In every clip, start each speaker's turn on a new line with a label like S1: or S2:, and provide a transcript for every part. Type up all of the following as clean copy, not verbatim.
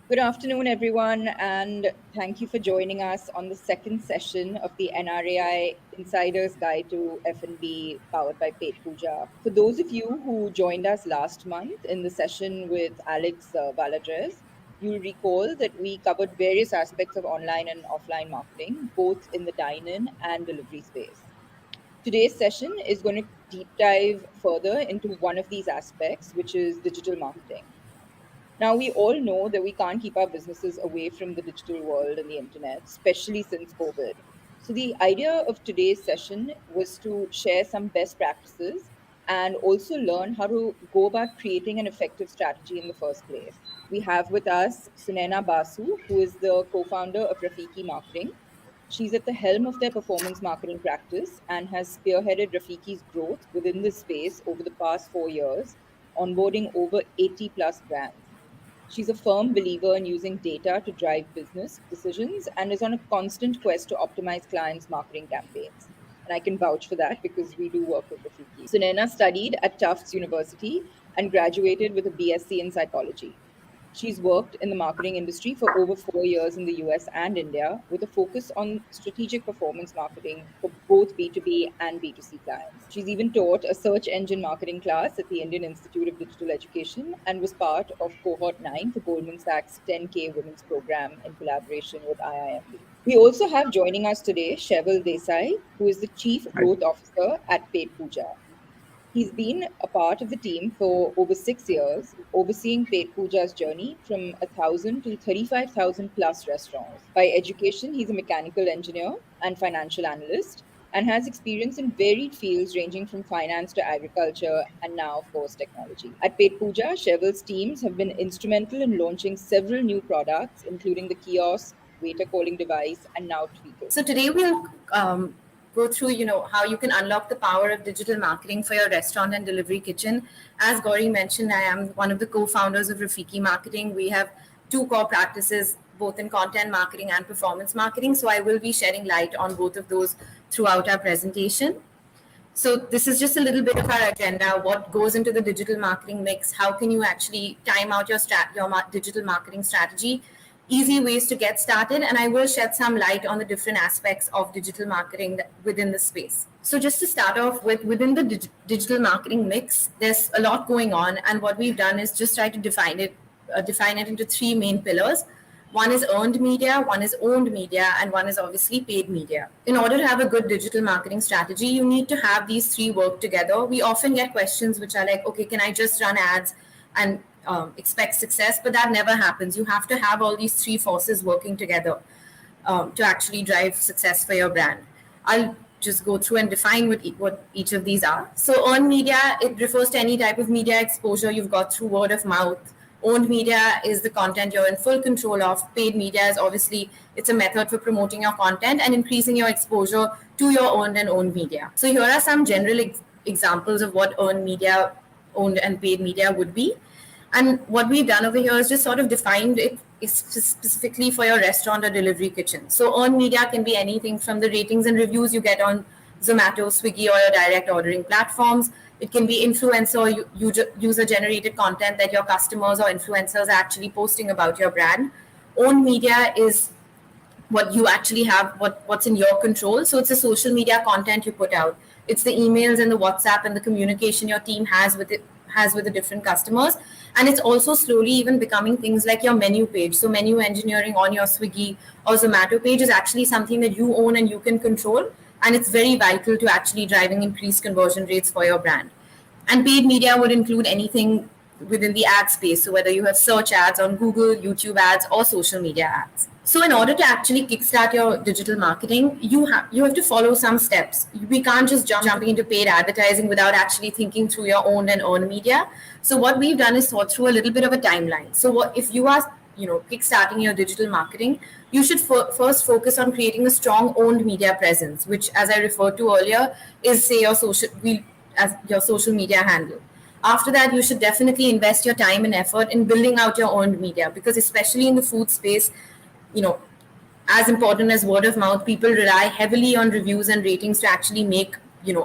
S1: Good afternoon, everyone, and thank you for joining us on the second session of the NRAI Insider's Guide to F&B powered by Petpooja. For those of you who joined us last month in the session with Alex Valadrez, you'll recall that we covered various aspects of online and offline marketing, both in the dine-in and delivery space. Today's session is going to deep dive further into one of these aspects, which is digital marketing. Now, we all know that we can't keep our businesses away from the digital world and the internet, especially since COVID. So, the idea of today's session was to share some best practices and also learn how to go about creating an effective strategy in the first place. We have with us Sunena Basu, who is the co founder of Rafiki Marketing. She's at the helm of their performance marketing practice and has spearheaded Rafiki's growth within this space over the past 4 years, onboarding over 80 plus brands. She's a firm believer in using data to drive business decisions and is on a constant quest to optimize clients' marketing campaigns. And I can vouch for that because we do work with Rafiki. Sunena studied at Tufts University and graduated with a BSc in psychology. She's worked in the marketing industry for over 4 years in the US and India with a focus on strategic performance marketing for both B2B and B2C clients. She's even taught a search engine marketing class at the Indian Institute of Digital Education and was part of cohort 9 for Goldman Sachs 10K Women's Program in collaboration with IIMB. We also have joining us today Sheval Desai, who is the Chief Growth Officer at Petpooja. He's been a part of the team for over 6 years, overseeing Petpooja's journey from 1,000 to 35,000 plus restaurants. By education, he's a mechanical engineer and financial analyst and has experience in varied fields ranging from finance to agriculture and now, of course, technology. At Petpooja, Sheval's teams have been instrumental in launching several new products, including the kiosk, waiter calling device, and now Tweakle.
S2: So today we'll go through, how you can unlock the power of digital marketing for your restaurant and delivery kitchen. As Gauri mentioned, I am one of the co-founders of Rafiki Marketing. We have two core practices, both in content marketing and performance marketing. So I will be shedding light on both of those throughout our presentation. So this is just a little bit of our agenda, what goes into the digital marketing mix, how can you actually time out your digital marketing strategy, easy ways to get started, and I will shed some light on the different aspects of digital marketing within the space. So just to start off with, within the digital marketing mix, there's a lot going on, and what we've done is just try to define it into three main pillars. One is earned media, one is owned media, and one is obviously paid media. In order to have a good digital marketing strategy, you need to have these three work together. We often get questions which are like, okay, can I just run ads and expect success? But that never happens. You have to have all these three forces working together to actually drive success for your brand. I'll just go through and define what each of these are. So earned media, it refers to any type of media exposure you've got through word of mouth. Owned media is the content you're in full control of. Paid media is obviously, it's a method for promoting your content and increasing your exposure to your earned and owned media. So here are some general examples of what earned media, owned and paid media would be. And what we've done over here is just sort of defined it specifically for your restaurant or delivery kitchen. So earned media can be anything from the ratings and reviews you get on Zomato, Swiggy, or your direct ordering platforms. It can be influencer or user-generated content that your customers or influencers are actually posting about your brand. Owned media is what you actually have, what's in your control. So it's the social media content you put out. It's the emails and the WhatsApp and the communication your team has with the different customers. And it's also slowly even becoming things like your menu page. So menu engineering on your Swiggy or Zomato page is actually something that you own and you can control. And it's very vital to actually driving increased conversion rates for your brand. And paid media would include anything within the ad space. So whether you have search ads on Google, YouTube ads, or social media ads. So in order to actually kickstart your digital marketing, you have to follow some steps. We can't just jumping into paid advertising without actually thinking through your owned and earned media. So what we've done is thought through a little bit of a timeline. So if you are kickstarting your digital marketing, you should first focus on creating a strong owned media presence, which, as I referred to earlier, is say your social media handle. After that, you should definitely invest your time and effort in building out your owned media, because especially in the food space, as important as word of mouth, people rely heavily on reviews and ratings to actually make,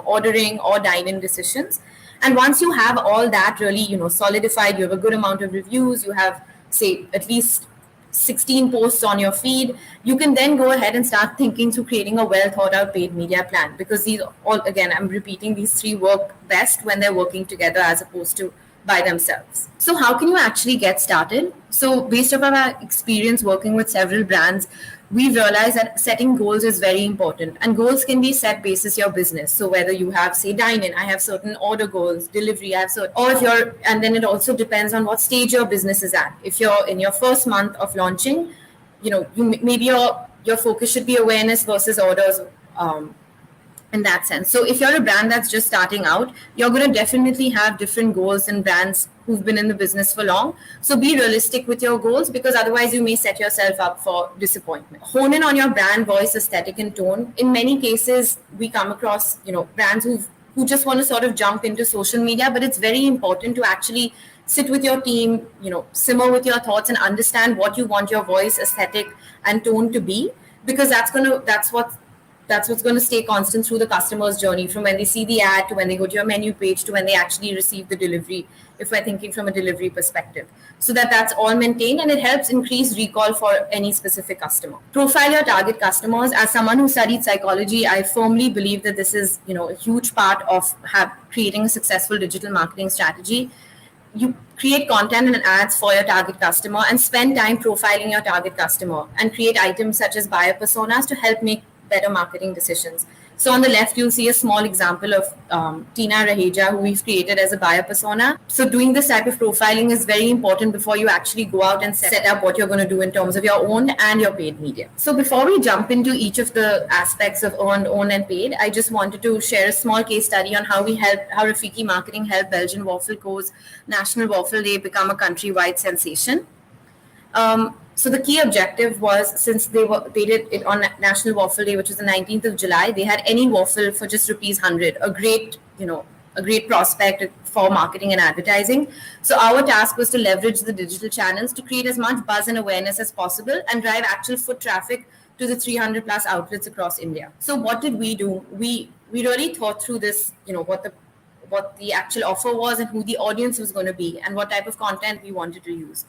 S2: ordering or dine-in decisions. And once you have all that really, solidified, you have a good amount of reviews, you have, say, at least 16 posts on your feed, you can then go ahead and start thinking through creating a well thought out paid media plan, because these all, again, I'm repeating, these three work best when they're working together as opposed to by themselves. So how can you actually get started? So based on our experience working with several brands, we realized that setting goals is very important, and goals can be set basis your business. So whether you have, say, dine in, I have certain order goals, delivery, I have certain, or if you're, and then it also depends on what stage your business is at. If you're in your first month of launching, maybe your focus should be awareness versus orders, in that sense. So if you're a brand that's just starting out, you're going to definitely have different goals than brands who've been in the business for long. So be realistic with your goals, because otherwise you may set yourself up for disappointment. Hone in on your brand voice, aesthetic, and tone. In many cases, we come across, brands who just want to sort of jump into social media, but it's very important to actually sit with your team, simmer with your thoughts and understand what you want your voice, aesthetic, and tone to be, because that's what's going to stay constant through the customer's journey, from when they see the ad to when they go to your menu page to when they actually receive the delivery, if we're thinking from a delivery perspective, so that's all maintained, and it helps increase recall for any specific customer. Profile your target customers. As someone who studied psychology, I firmly believe that this is a huge part of creating a successful digital marketing strategy. You create content and ads for your target customer and spend time profiling your target customer, and create items such as buyer personas to help make better marketing decisions. So on the left, you'll see a small example of Tina Raheja, who we've created as a buyer persona. So doing this type of profiling is very important before you actually go out and set up what you're going to do in terms of your owned and your paid media. So before we jump into each of the aspects of earned, owned, and paid, I just wanted to share a small case study on how Rafiki Marketing helped Belgian Waffle Co.'s National Waffle Day become a countrywide sensation. So the key objective was, since they did it on National Waffle Day, which was the 19th of July, they had any waffle for just ₹100, a great prospect for marketing and advertising. So our task was to leverage the digital channels to create as much buzz and awareness as possible and drive actual foot traffic to the 300 plus outlets across India. So what did we do? We really thought through this, what the actual offer was and who the audience was going to be and what type of content we wanted to use.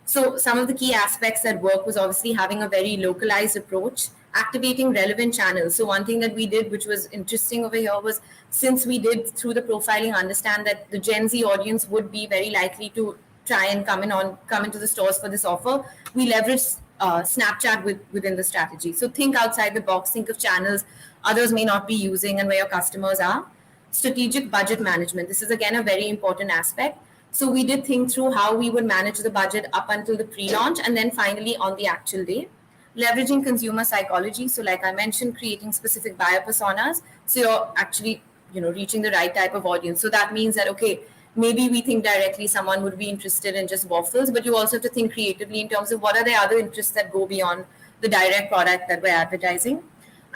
S2: So some of the key aspects that work was obviously having a very localized approach, activating relevant channels. So one thing that we did, which was interesting over here, was, since we did through the profiling understand that the Gen Z audience would be very likely to try and come into the stores for this offer, we leveraged Snapchat within the strategy. So think outside the box, think of channels others may not be using and where your customers are. Strategic budget management. This is again a very important aspect. So we did think through how we would manage the budget up until the pre-launch and then finally on the actual day. Leveraging consumer psychology. So like I mentioned, creating specific buyer personas. So you're actually, reaching the right type of audience. So that means that, okay, maybe we think directly someone would be interested in just waffles, but you also have to think creatively in terms of what are the other interests that go beyond the direct product that we're advertising.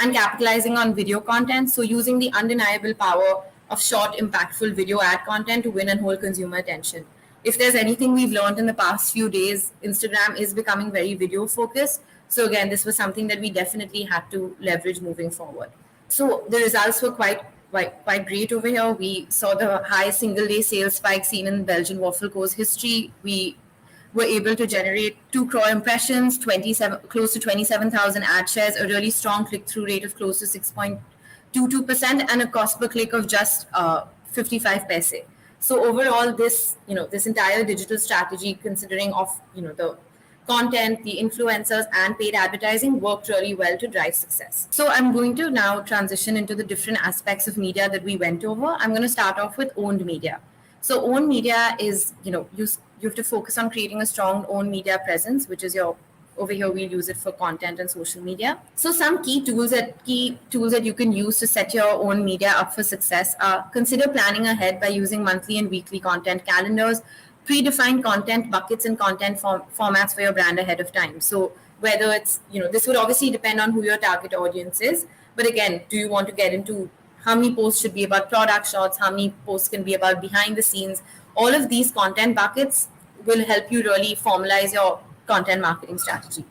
S2: And capitalizing on video content. So using the undeniable power of short, impactful video ad content to win and hold consumer attention. If there's anything we've learned in the past few days, Instagram is becoming very video focused. So again, this was something that we definitely had to leverage moving forward. So the results were quite great over here. We saw the highest single day sales spike seen in Belgian Waffle Co.'s history. We were able to generate 2 crore impressions, close to 27,000 ad shares, a really strong click-through rate of close to 6.22%, and a cost per click of just 55 paise. So overall, this entire digital strategy, considering of the content, the influencers, and paid advertising, worked really well to drive success. So I'm going to now transition into the different aspects of media that we went over. I'm going to start off with owned media. So owned media is, you have to focus on creating a strong owned media presence, which is over here we'll use it for content and social media. So some key tools that you can use to set your own media up for success are: consider planning ahead by using monthly and weekly content calendars, predefine content buckets and content formats for your brand ahead of time. So whether it's, this would obviously depend on who your target audience is. But again, do you want to get into how many posts should be about product shots, how many posts can be about behind the scenes? All of these content buckets will help you really formalize your content marketing strategy.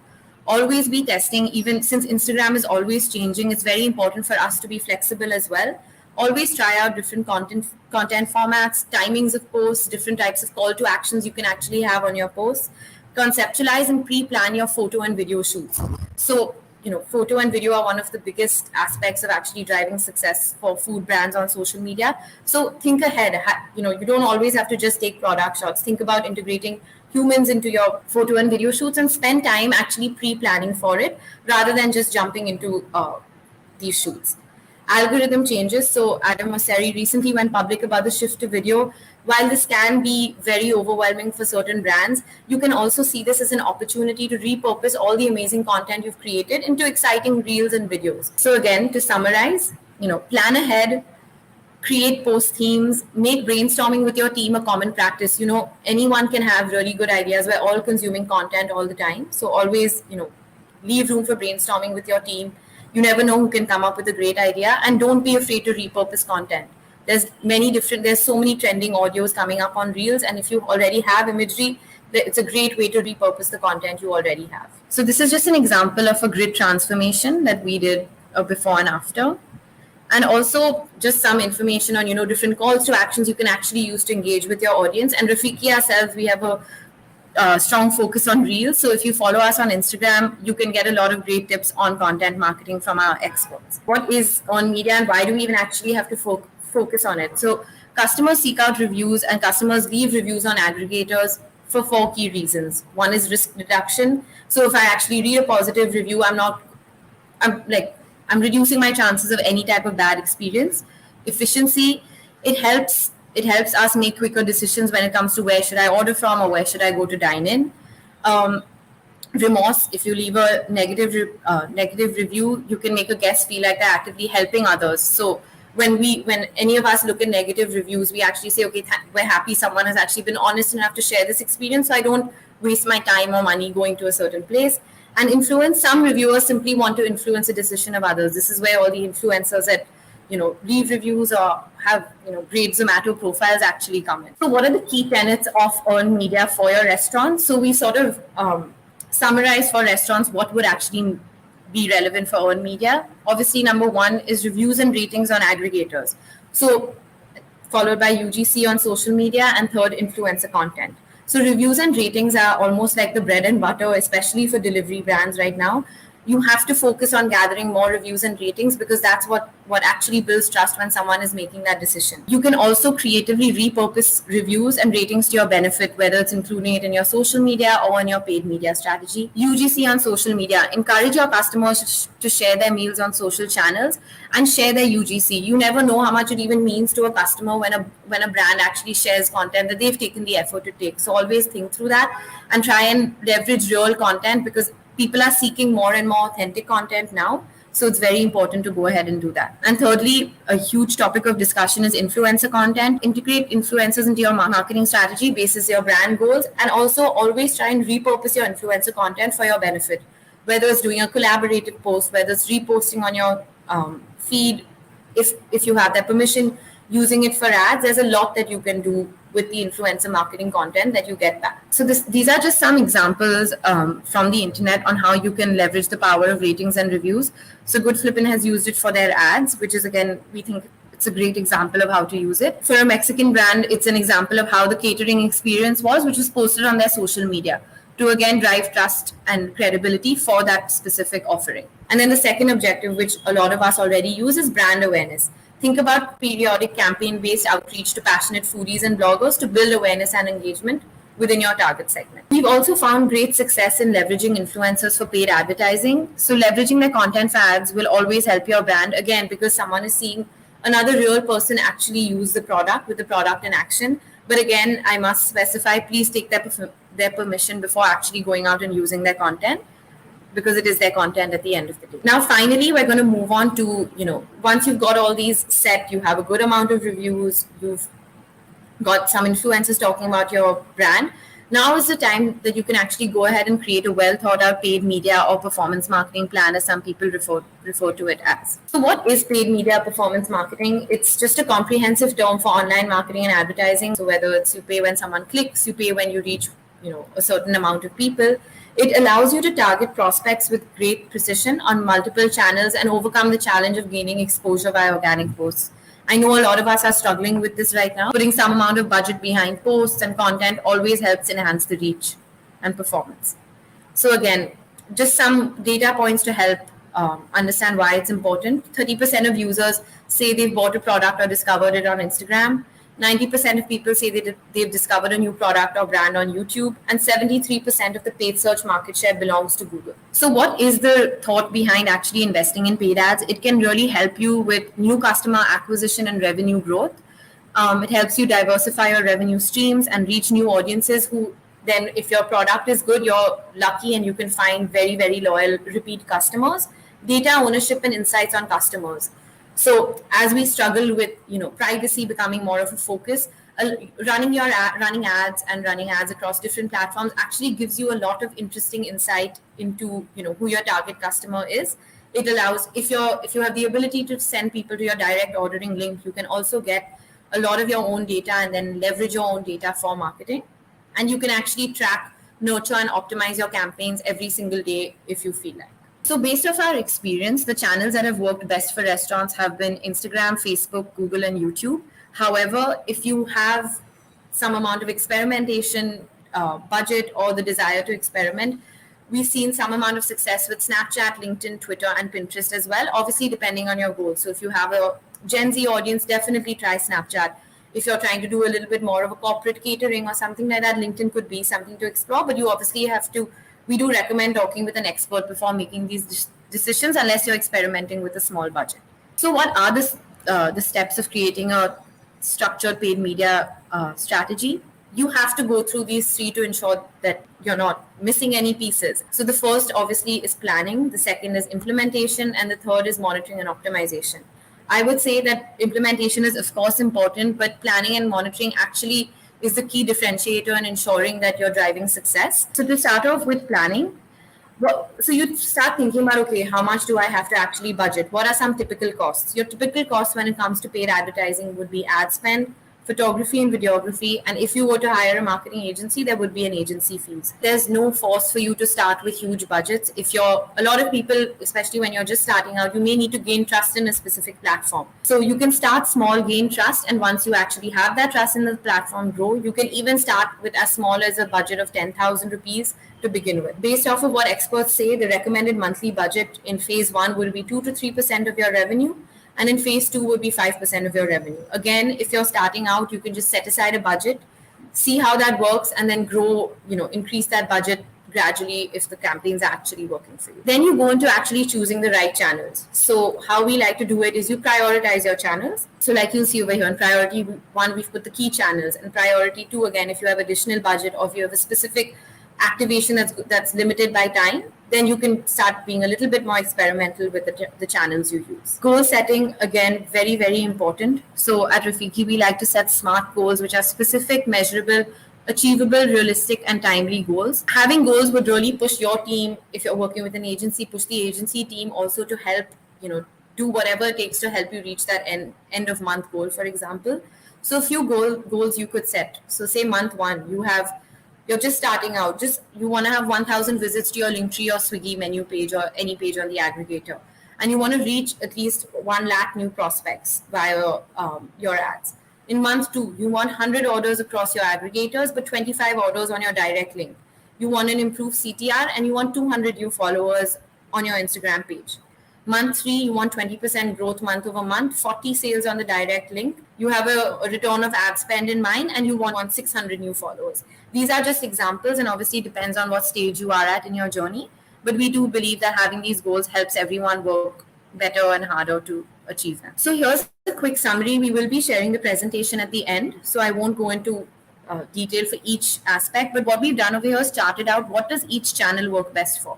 S2: Always be testing, even since Instagram is always changing, it's very important for us to be flexible as well. Always try out different content formats, timings of posts, different types of call to actions you can actually have on your posts. conceptualize and pre-plan your photo and video shoots. So, photo and video are one of the biggest aspects of actually driving success for food brands on social media. So think ahead. You don't always have to just take product shots. Think about integrating humans into your photo and video shoots and spend time actually pre-planning for it rather than just jumping into these shoots. Algorithm changes. So Adam Mosseri recently went public about the shift to video. While this can be very overwhelming for certain brands, you can also see this as an opportunity to repurpose all the amazing content you've created into exciting reels and videos. So again, to summarize, plan ahead, create post themes, make brainstorming with your team a common practice. Anyone can have really good ideas. We're all consuming content all the time. So always, leave room for brainstorming with your team. You never know who can come up with a great idea, and don't be afraid to repurpose content. There's so many trending audios coming up on Reels, and if you already have imagery, it's a great way to repurpose the content you already have. So this is just an example of a grid transformation that we did before and after. And also just some information on, different calls to actions you can actually use to engage with your audience. And Rafiki ourselves, we have a strong focus on Reels. So if you follow us on Instagram, you can get a lot of great tips on content marketing from our experts. What is earned media and why do we even actually have to focus on it? So customers seek out reviews and customers leave reviews on aggregators for 4 key reasons. One is risk reduction. So if I actually read a positive review, I'm reducing my chances of any type of bad experience. Efficiency, it helps us make quicker decisions when it comes to where should I order from or where should I go to dine in. Remorse, if you leave a negative review, you can make a guest feel like they're actively helping others. So when any of us look at negative reviews, we actually say, okay, we're happy someone has actually been honest enough to share this experience, so I don't waste my time or money going to a certain place. And influence, some reviewers simply want to influence the decision of others. This is where all the influencers that leave reviews or have great Zomato profiles actually come in. So what are the key tenets of earned media for your restaurant? So we sort of summarize for restaurants what would actually be relevant for earned media. Obviously, number one is reviews and ratings on aggregators. So followed by UGC on social media, and third, influencer content. So reviews and ratings are almost like the bread and butter, especially for delivery brands right now. You have to focus on gathering more reviews and ratings because that's what actually builds trust when someone is making that decision. You can also creatively repurpose reviews and ratings to your benefit, whether it's including it in your social media or in your paid media strategy. UGC on social media. Encourage your customers to share their meals on social channels and share their UGC. You never know how much it even means to a customer when a brand actually shares content that they've taken the effort to take. So always think through that and try and leverage real content because people are seeking more and more authentic content now. So it's very important to go ahead and do that. And thirdly, a huge topic of discussion is influencer content. Integrate influencers into your marketing strategy basis your brand goals, and also always try and repurpose your influencer content for your benefit. Whether it's doing a collaborative post, whether it's reposting on your feed, if you have that permission, using it for ads, there's a lot that you can do with the influencer marketing content that you get back. So these are just some examples from the internet on how you can leverage the power of ratings and reviews. So Good Flippin' has used it for their ads, which is, again, we think it's a great example of how to use it. For a Mexican brand, it's an example of how the catering experience was, which was posted on their social media to, again, drive trust and credibility for that specific offering. And then the second objective, which a lot of us already use, is brand awareness. Think about periodic campaign-based outreach to passionate foodies and bloggers to build awareness and engagement within your target segment. We've also found great success in leveraging influencers for paid advertising. So leveraging their content for ads will always help your brand, again, because someone is seeing another real person actually use the product with the product in action. But again, I must specify, please take their permission before actually going out and using their content, because it is their content at the end of the day. Now, finally, we're going to move on to, once you've got all these set, you have a good amount of reviews, you've got some influencers talking about your brand. Now is the time that you can actually go ahead and create a well thought out paid media or performance marketing plan, as some people refer to it as. So what is paid media performance marketing? It's just a comprehensive term for online marketing and advertising. So whether it's you pay when someone clicks, you pay when you reach a certain amount of people. It allows you to target prospects with great precision on multiple channels and overcome the challenge of gaining exposure via organic posts. I know a lot of us are struggling with this right now. Putting some amount of budget behind posts and content always helps enhance the reach. and performance. So again, just some data points to help understand why it's important. 30% of users say they've bought a product or discovered it on Instagram. 90% of people say they've discovered a new product or brand on YouTube, and 73% of the paid search market share belongs to Google. So, what is the thought behind actually investing in paid ads? It can really help you with new customer acquisition and revenue growth. It helps you diversify your revenue streams and reach new audiences who then, if your product is good, you're lucky and you can find very, very loyal repeat customers. Data ownership and insights on customers. So as we struggle with privacy becoming more of a focus, running ads and running ads across different platforms actually gives you a lot of interesting insight into who your target customer is. It allows, if you have the ability to send people to your direct ordering link, you can also get a lot of your own data and then leverage your own data for marketing. And you can actually track, nurture, and optimize your campaigns every single day if you feel like. So based off our experience, the channels that have worked best for restaurants have been Instagram, Facebook, Google, and YouTube. However, if you have some amount of experimentation budget or the desire to experiment, we've seen some amount of success with Snapchat, LinkedIn, Twitter, and Pinterest as well, obviously depending on your goals. So if you have a Gen Z audience, definitely try Snapchat. If you're trying to do a little bit more of a corporate catering or something like that, LinkedIn could be something to explore, but you obviously have to, we do recommend talking with an expert before making these decisions unless you're experimenting with a small budget. So what are the steps of creating a structured paid media strategy? You have to go through these three to ensure that you're not missing any pieces. So the first obviously is planning, the second is implementation, and the third is monitoring and optimization. I would say that implementation is of course important, but planning and monitoring actually is the key differentiator in ensuring that you're driving success. So to start off with planning, so you start thinking about, okay, how much do I have to actually budget? What are some typical costs? Your typical costs when it comes to paid advertising would be ad spend, photography and videography, and if you were to hire a marketing agency, there would be an agency fees. There's no force for you to start with huge budgets. If you're, a lot of people, especially when you're just starting out, you may need to gain trust in a specific platform. So you can start small, gain trust, and once you actually have that trust in the platform grow, you can even start with as small as a budget of 10,000 rupees to begin with. Based off of what experts say, the recommended monthly budget in phase 1 will be 2 to 3% of your revenue, and in phase 2 will be 5% of your revenue. Again, if you're starting out, you can just set aside a budget, see how that works, and then grow, increase that budget gradually if the campaigns are actually working for you. Then you go into actually choosing the right channels. So how we like to do it is you prioritize your channels. So like you'll see over here, in priority 1, we've put the key channels, and priority 2, again, if you have additional budget or if you have a specific activation that's limited by time, then you can start being a little bit more experimental with the channels you use. Goal setting, again, very, very important. So at Rafiki, we like to set SMART goals, which are specific, measurable, achievable, realistic, and timely goals. Having goals would really push your team, if you're working with an agency, push the agency team also to help, do whatever it takes to help you reach that end of month goal, for example. So a few goals you could set. So say month 1, you're just starting out, you want to have 1,000 visits to your Linktree or Swiggy menu page or any page on the aggregator, and you want to reach at least 1 lakh new prospects via your ads. In month 2, you want 100 orders across your aggregators, but 25 orders on your direct link. You want an improved CTR, and you want 200 new followers on your Instagram page. Month 3, you want 20% growth month over month, 40 sales on the direct link. You have a return of ad spend in mind, and you want 600 new followers. These are just examples, and obviously depends on what stage you are at in your journey. But we do believe that having these goals helps everyone work better and harder to achieve them. So here's a quick summary. We will be sharing the presentation at the end, so I won't go into detail for each aspect. But what we've done over here is charted out what does each channel work best for.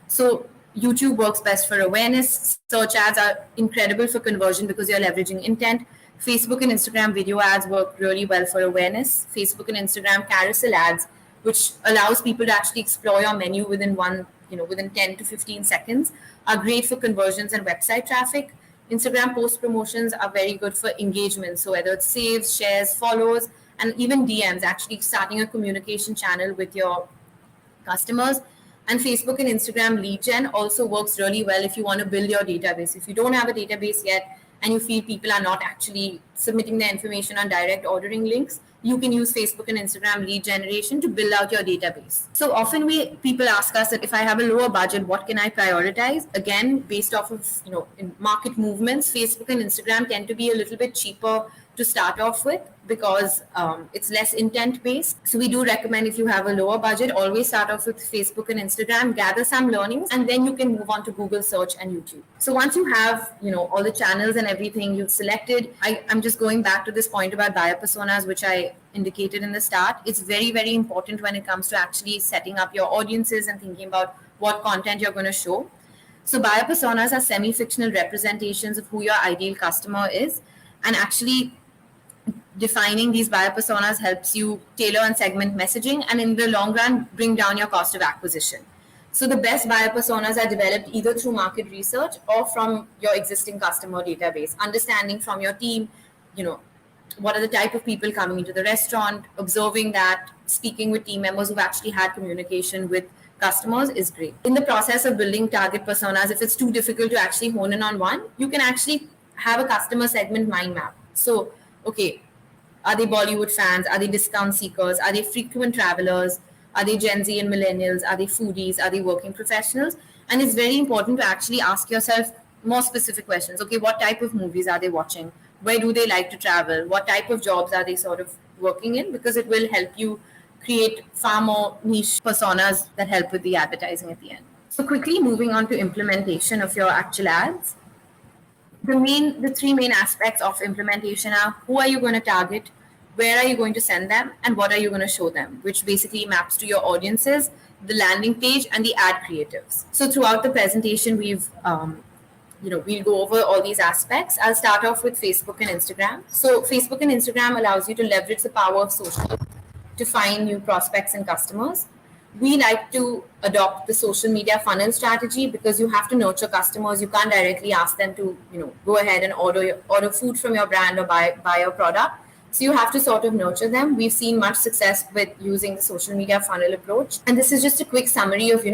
S2: So YouTube works best for awareness. Search ads are incredible for conversion because you're leveraging intent. Facebook and Instagram video ads work really well for awareness. Facebook and Instagram carousel ads, which allows people to actually explore your menu within within 10 to 15 seconds, are great for conversions and website traffic. Instagram post promotions are very good for engagement. So whether it's saves, shares, follows, and even DMs, actually starting a communication channel with your customers. And Facebook and Instagram lead gen also works really well if you want to build your database. If you don't have a database yet and you feel people are not actually submitting their information on direct ordering links, you can use Facebook and Instagram lead generation to build out your database. So often people ask us that if I have a lower budget, what can I prioritize? Again, based off of in market movements, Facebook and Instagram tend to be a little bit cheaper to start off with because it's less intent based. So we do recommend, if you have a lower budget, always start off with Facebook and Instagram, gather some learnings, and then you can move on to Google search and YouTube. So once you have all the channels and everything you've selected, I'm just going back to this point about buyer personas, which I indicated in the start. It's very, very important when it comes to actually setting up your audiences and thinking about what content you're going to show. So buyer personas are semi-fictional representations of who your ideal customer is, and actually defining these buyer personas helps you tailor and segment messaging, and in the long run bring down your cost of acquisition. So the best buyer personas are developed either through market research or from your existing customer database, understanding from your team, what are the type of people coming into the restaurant, observing that, speaking with team members who've actually had communication with customers is great. In the process of building target personas, if it's too difficult to actually hone in on one, you can actually have a customer segment mind map. So, okay, are they Bollywood fans? Are they discount seekers? Are they frequent travelers? Are they Gen Z and millennials? Are they foodies? Are they working professionals? And it's very important to actually ask yourself more specific questions. Okay, what type of movies are they watching? Where do they like to travel? What type of jobs are they sort of working in? Because it will help you create far more niche personas that help with the advertising at the end. So quickly moving on to implementation of your actual ads. The three main aspects of implementation are: who are you going to target, where are you going to send them, and what are you going to show them, which basically maps to your audiences, the landing page, and the ad creatives. So throughout the presentation, we'll go over all these aspects. I'll start off with Facebook and Instagram. So Facebook and Instagram allows you to leverage the power of social to find new prospects and customers. We like to adopt the social media funnel strategy because you have to nurture customers. You can't directly ask them to, go ahead and order food from your brand or buy your product. So you have to sort of nurture them. We've seen much success with using the social media funnel approach. And this is just a quick summary of,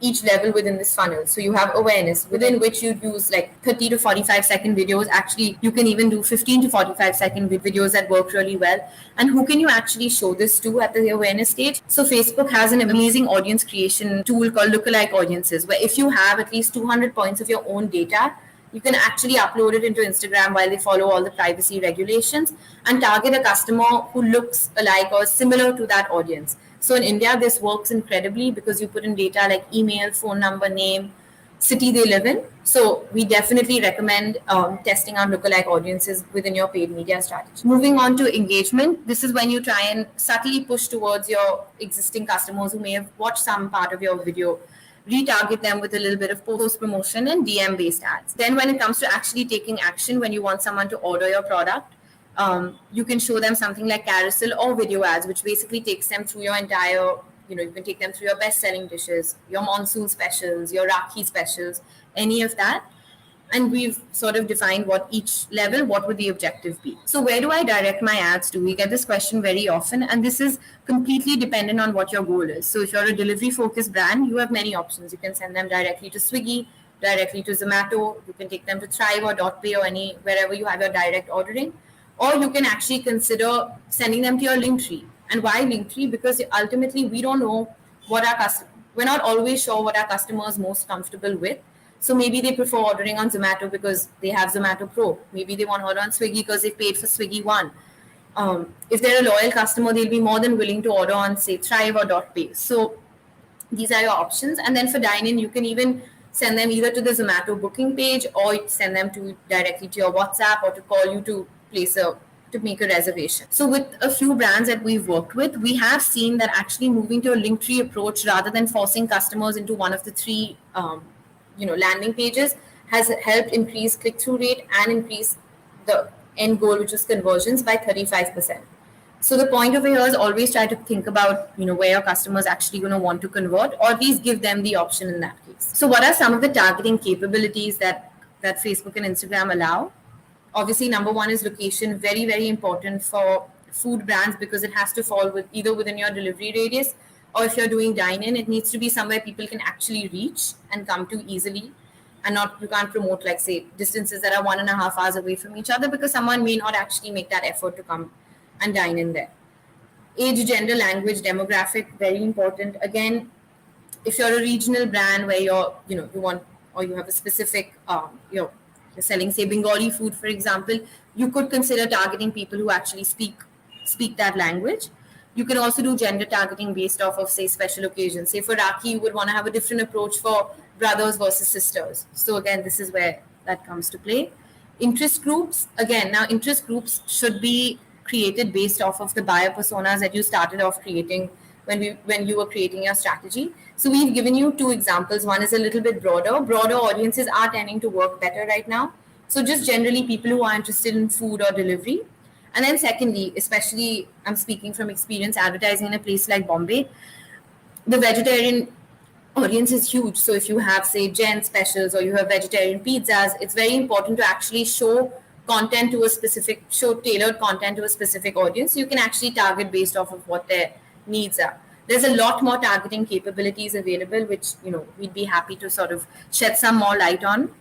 S2: each level within this funnel. So you have awareness, within which you use like 30 to 45-second videos. Actually, you can even do 15 to 45-second videos that work really well. And who can you actually show this to at the awareness stage? So Facebook has an amazing audience creation tool called lookalike audiences, where if you have at least 200 points of your own data, you can actually upload it into Instagram while they follow all the privacy regulations and target a customer who looks alike or similar to that audience. So in India, this works incredibly because you put in data like email, phone number, name, city they live in. So we definitely recommend testing out lookalike audiences within your paid media strategy. Moving on to engagement, this is when you try and subtly push towards your existing customers who may have watched some part of your video, retarget them with a little bit of post promotion and DM based ads. Then when it comes to actually taking action, when you want someone to order your product, you can show them something like carousel or video ads, which basically takes them through your entire, you can take them through your best selling dishes, your monsoon specials, your Rakhi specials, any of that. And we've sort of defined what would the objective be. So where do I direct my ads to? We get this question very often, and this is completely dependent on what your goal is. So if you're a delivery focused brand, you have many options. You can send them directly to Swiggy, directly to Zomato, you can take them to Thrive or .pay or wherever you have your direct ordering, or you can actually consider sending them to your Linktree. And why Linktree? Because ultimately we don't know we're not always sure what our customer is most comfortable with. So maybe they prefer ordering on Zomato because they have Zomato Pro. Maybe they want to order on Swiggy because they paid for Swiggy One. If they're a loyal customer, they'll be more than willing to order on, say, Thrive or .pay. So these are your options. And then for dine-in, you can even send them either to the Zomato booking page or send them directly to your WhatsApp or to call you to make a reservation. So with a few brands that we've worked with, we have seen that actually moving to a Linktree approach rather than forcing customers into one of the three landing pages has helped increase click-through rate and increase the end goal, which is conversions, by 35%. So the point over here is always try to think about, where your customer is actually going to want to convert, or at least give them the option in that case. So what are some of the targeting capabilities that Facebook and Instagram allow? Obviously, number one is location, very, very important for food brands because it has to fall either within your delivery radius, or if you're doing dine-in, it needs to be somewhere people can actually reach and come to easily. and not, you can't promote like say distances that are 1.5 hours away from each other, because someone may not actually make that effort to come and dine in there. Age, gender, language, demographic, very important. Again, if you're a regional brand where you want, or you have a specific, you're selling say Bengali food, for example, you could consider targeting people who actually speak that language. You can also do gender targeting based off of say special occasions. Say for Rakhi, you would want to have a different approach for brothers versus sisters. So again, this is where that comes to play. Interest groups, again, now interest groups should be created based off of the buyer personas that you started off creating when you were creating your strategy. So we've given you two examples. One is a little bit broader. Broader audiences are tending to work better right now. So just generally people who are interested in food or delivery. And then secondly, especially I'm speaking from experience advertising in a place like Bombay, the vegetarian audience is huge. So if you have say Gen specials or you have vegetarian pizzas, it's very important to actually show tailored content to a specific audience. You can actually target based off of what their needs are. There's a lot more targeting capabilities available, which we'd be happy to sort of shed some more light on.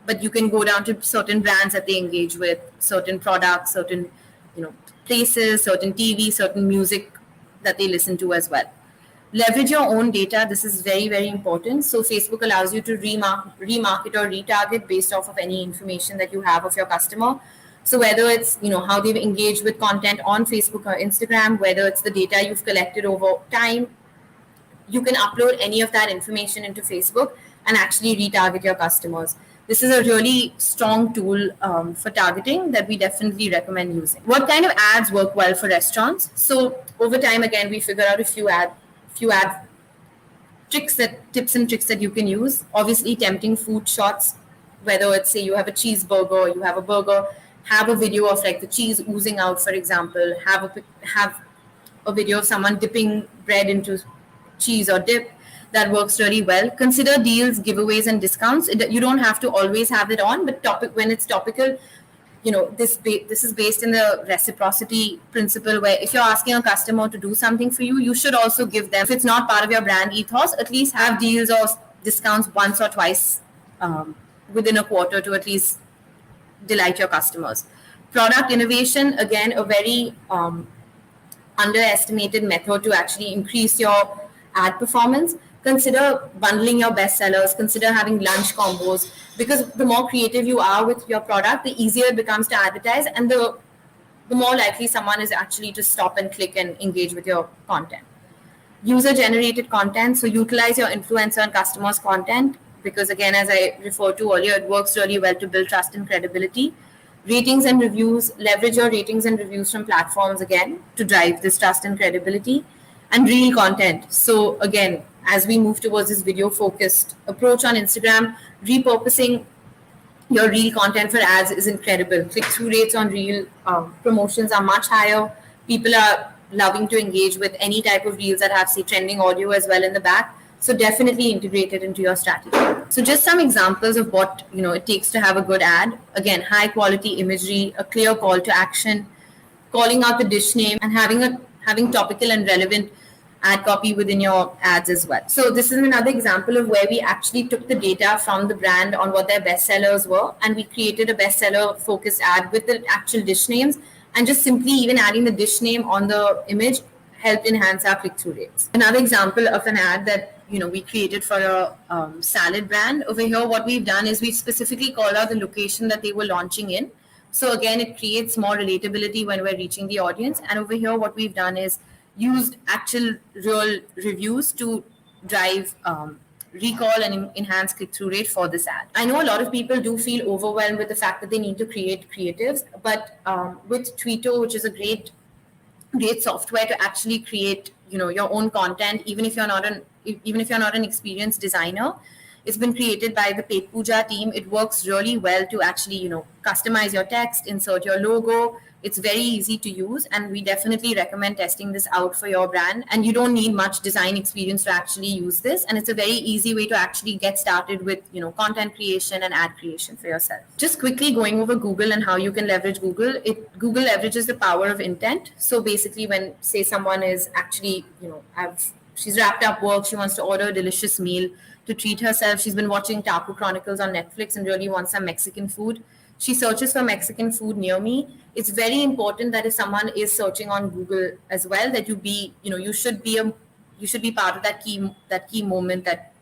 S2: But you can go down to certain brands that they engage with, certain products, certain places, certain TV, certain music that they listen to as well. Leverage your own data. This is very, very important. So Facebook allows you to remarket or retarget based off of any information that you have of your customer. So whether it's how they've engaged with content on Facebook or Instagram, whether it's the data you've collected over time, you can upload any of that information into Facebook and actually retarget your customers. This is a really strong tool for targeting that we definitely recommend using. What kind of ads work well for restaurants? So over time, again, we figured out a few ad tips and tricks that you can use. Obviously, tempting food shots, whether it's say you have a cheeseburger or you have a burger, have a video of like the cheese oozing out, for example. Have a video of someone dipping bread into cheese or dip. That works really well. Consider deals, giveaways, and discounts. You don't have to always have it on, but when it's topical, this is based in the reciprocity principle, where if you're asking a customer to do something for you, you should also give them. If it's not part of your brand ethos, at least have deals or discounts once or twice within a quarter to at least delight your customers. Product innovation, again, a very underestimated method to actually increase your ad performance. Consider bundling your bestsellers, consider having lunch combos, because the more creative you are with your product, the easier it becomes to advertise, and the more likely someone is actually to stop and click and engage with your content. User-generated content, so utilize your influencer and customers' content, because again, as I referred to earlier, it works really well to build trust and credibility. Ratings and reviews, leverage your ratings and reviews from platforms again to drive this trust and credibility. And reel content. So again, as we move towards this video-focused approach on Instagram, repurposing your reel content for ads is incredible. Click-through rates on reel promotions are much higher. People are loving to engage with any type of reels that have, say, trending audio as well in the back. So definitely integrate it into your strategy. So just some examples of what it takes to have a good ad. Again, high-quality imagery, a clear call to action, calling out the dish name, and having topical and relevant ad copy within your ads as well. So this is another example of where we actually took the data from the brand on what their bestsellers were, and we created a bestseller focused ad with the actual dish names, and just simply even adding the dish name on the image helped enhance our click-through rates. Another example of an ad that we created for a salad brand. Over here, what we've done is we've specifically called out the location that they were launching in. So again, it creates more relatability when we're reaching the audience. And over here, what we've done is used actual real reviews to drive recall and enhance click-through rate for this ad. I know a lot of people do feel overwhelmed with the fact that they need to create creatives, but with Tweeto, which is a great software to actually create your own content, even if you're not an experienced designer. It's been created by the Petpooja team. It works really well to actually customize your text, insert your logo. It's very easy to use, and we definitely recommend testing this out for your brand. And you don't need much design experience to actually use this, and it's a very easy way to actually get started with content creation and ad creation for yourself. Just quickly going over Google and how you can leverage Google. Google leverages the power of intent. So basically, when say someone is actually have she's wrapped up work, she wants to order a delicious meal to treat herself. She's been watching Taco Chronicles on Netflix and really wants some Mexican food. She searches for Mexican food near me. It's very important that if someone is searching on Google as well, that you should be part of that key moment that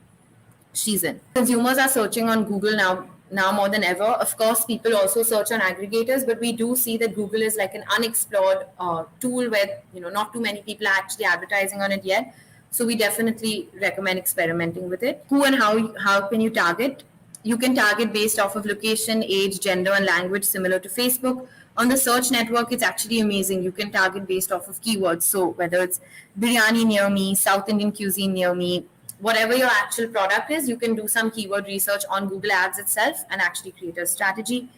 S2: she's in. Consumers are searching on Google now more than ever. Of course, people also search on aggregators, but we do see that Google is like an unexplored tool where not too many people are actually advertising on it yet. So we definitely recommend experimenting with it. Who and how can you target? You can target based off of location, age, gender, and language, similar to Facebook. On the search network, it's actually amazing. You can target based off of keywords. So whether it's biryani near me, South Indian cuisine near me, whatever your actual product is, you can do some keyword research on Google Ads itself and actually create a strategy.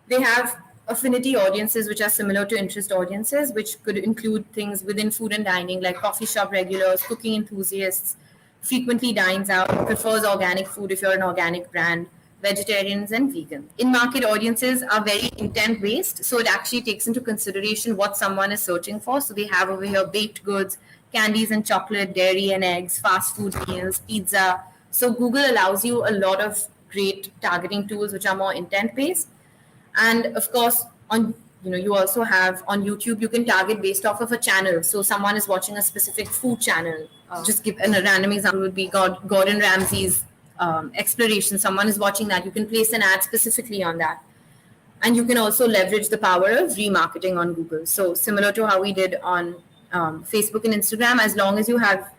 S2: They have affinity audiences, which are similar to interest audiences, which could include things within food and dining, like coffee shop regulars, cooking enthusiasts, frequently dines out, prefers organic food if you're an organic brand, vegetarians, and vegans. In-market audiences are very intent-based, so it actually takes into consideration what someone is searching for. So they have over here baked goods, candies and chocolate, dairy and eggs, fast food meals, pizza. So Google allows you a lot of great targeting tools which are more intent-based. And of course, you also have on YouTube, you can target based off of a channel. So someone is watching a specific food channel. Just give a random example would be Gordon Ramsay's exploration. Someone is watching that. You can place an ad specifically on that. And you can also leverage the power of remarketing on Google. So similar to how we did on Facebook and Instagram, as long as you have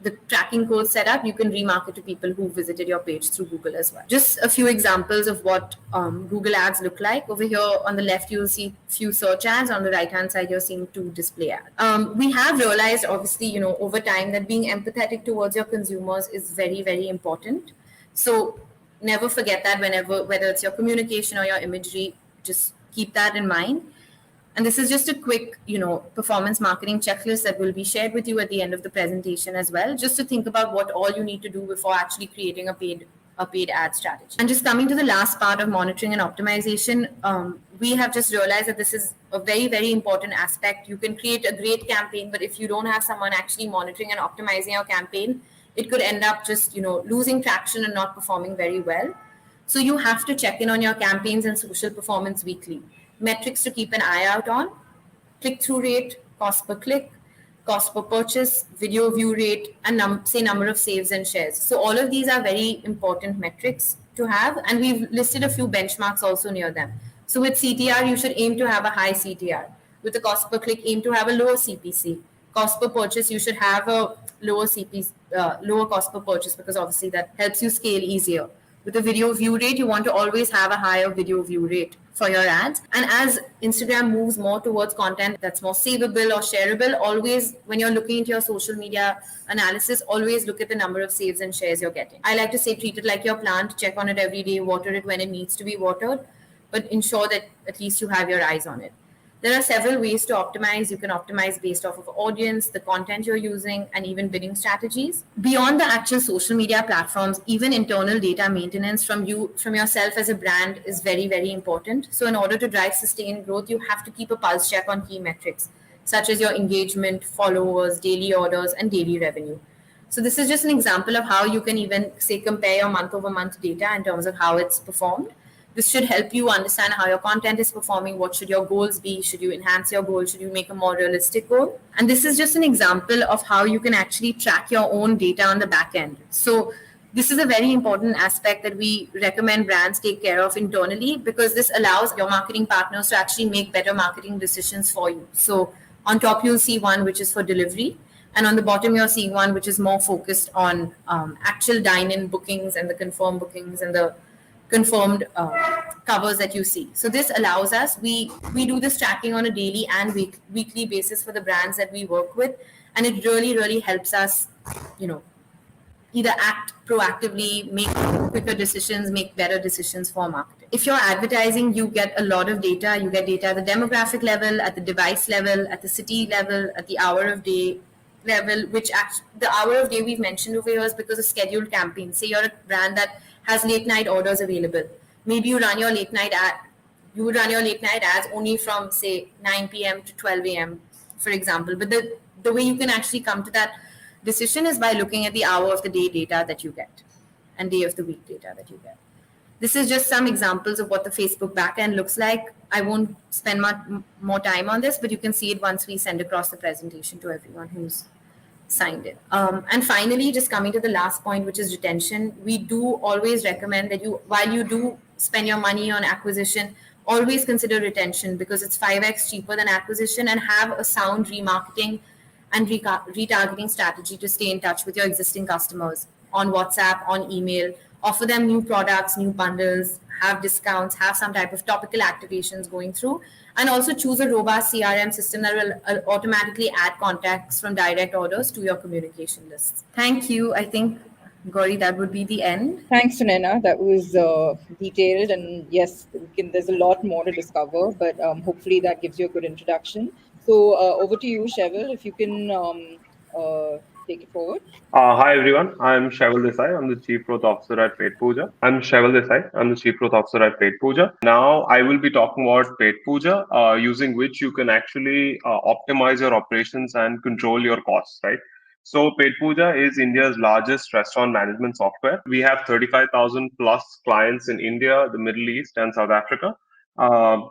S2: the tracking code set up, you can remarket to people who visited your page through Google as well. Just a few examples of what Google ads look like. Over here on the left, you'll see few search ads. On the right-hand side, you're seeing 2 display ads. We have realized, obviously, over time that being empathetic towards your consumers is very, very important. So never forget that whether it's your communication or your imagery, just keep that in mind. And this is just a quick, performance marketing checklist that will be shared with you at the end of the presentation as well, just to think about what all you need to do before actually creating a paid ad strategy. And just coming to the last part of monitoring and optimization, we have just realized that this is a very, very important aspect. You can create a great campaign, but if you don't have someone actually monitoring and optimizing your campaign, it could end up just, losing traction and not performing very well. So you have to check in on your campaigns and social performance weekly. Metrics to keep an eye out on: click-through rate, cost per click, cost per purchase, video view rate, and number of saves and shares. So all of these are very important metrics to have, and we've listed a few benchmarks also near them. So with CTR, you should aim to have a high CTR. With the cost per click, aim to have a lower CPC. Cost per purchase, you should have a lower cost per purchase, because obviously that helps you scale easier. With the video view rate, you want to always have a higher video view rate for your ads. And as Instagram moves more towards content that's more savable or shareable, always, when you're looking into your social media analysis, always look at the number of saves and shares you're getting. I like to say, treat it like your plant, check on it every day, water it when it needs to be watered, but ensure that at least you have your eyes on it. There are several ways to optimize. You can optimize based off of audience, the content you're using, and even bidding strategies. Beyond the actual social media platforms, even internal data maintenance from yourself as a brand is very, very important. So in order to drive sustained growth, you have to keep a pulse check on key metrics, such as your engagement, followers, daily orders, and daily revenue. So this is just an example of how you can even, say, compare your month-over-month data in terms of how it's performed. This should help you understand how your content is performing. What should your goals be? Should you enhance your goal? Should you make a more realistic goal? And this is just an example of how you can actually track your own data on the back end. So this is a very important aspect that we recommend brands take care of internally, because this allows your marketing partners to actually make better marketing decisions for you. So on top, you'll see one which is for delivery. And on the bottom, you're seeing one which is more focused on actual dine-in bookings and the confirmed bookings and the confirmed covers that you see. So this allows us, we do this tracking on a daily and weekly basis for the brands that we work with. And it really, really helps us, either act proactively, make quicker decisions, make better decisions for marketing. If you're advertising, you get a lot of data. You get data at the demographic level, at the device level, at the city level, at the hour of day level, which the hour of day we've mentioned over here is because of scheduled campaigns. Say you're a brand that has late night orders available. Maybe you run your late night ads only from, say, 9 p.m. to 12 a.m., for example. But the way you can actually come to that decision is by looking at the hour of the day data that you get and day of the week data that you get. This is just some examples of what the Facebook backend looks like. I won't spend much more time on this, but you can see it once we send across the presentation to everyone who's signed in. And finally, just coming to the last point, which is retention, we do always recommend that you, while you do spend your money on acquisition, always consider retention because it's 5x cheaper than acquisition, and have a sound remarketing and retargeting strategy to stay in touch with your existing customers on WhatsApp, on email, offer them new products, new bundles, have discounts, have some type of topical activations going through, and also choose a robust CRM system that will automatically add contacts from direct orders to your communication lists. Thank you. I think, Gauri, that would be the end.
S1: Thanks, Sunena. That was detailed, and yes, there's a lot more to discover, but hopefully that gives you a good introduction. So over to you, Cheval, if you can take it forward.
S3: Hi everyone, I'm Sheval Desai. I'm the Chief Growth Officer at Petpooja. Now I will be talking about Petpooja, using which you can actually optimize your operations and control your costs, right? So Petpooja is India's largest restaurant management software. We have 35,000 plus clients in India, the Middle East, and South Africa.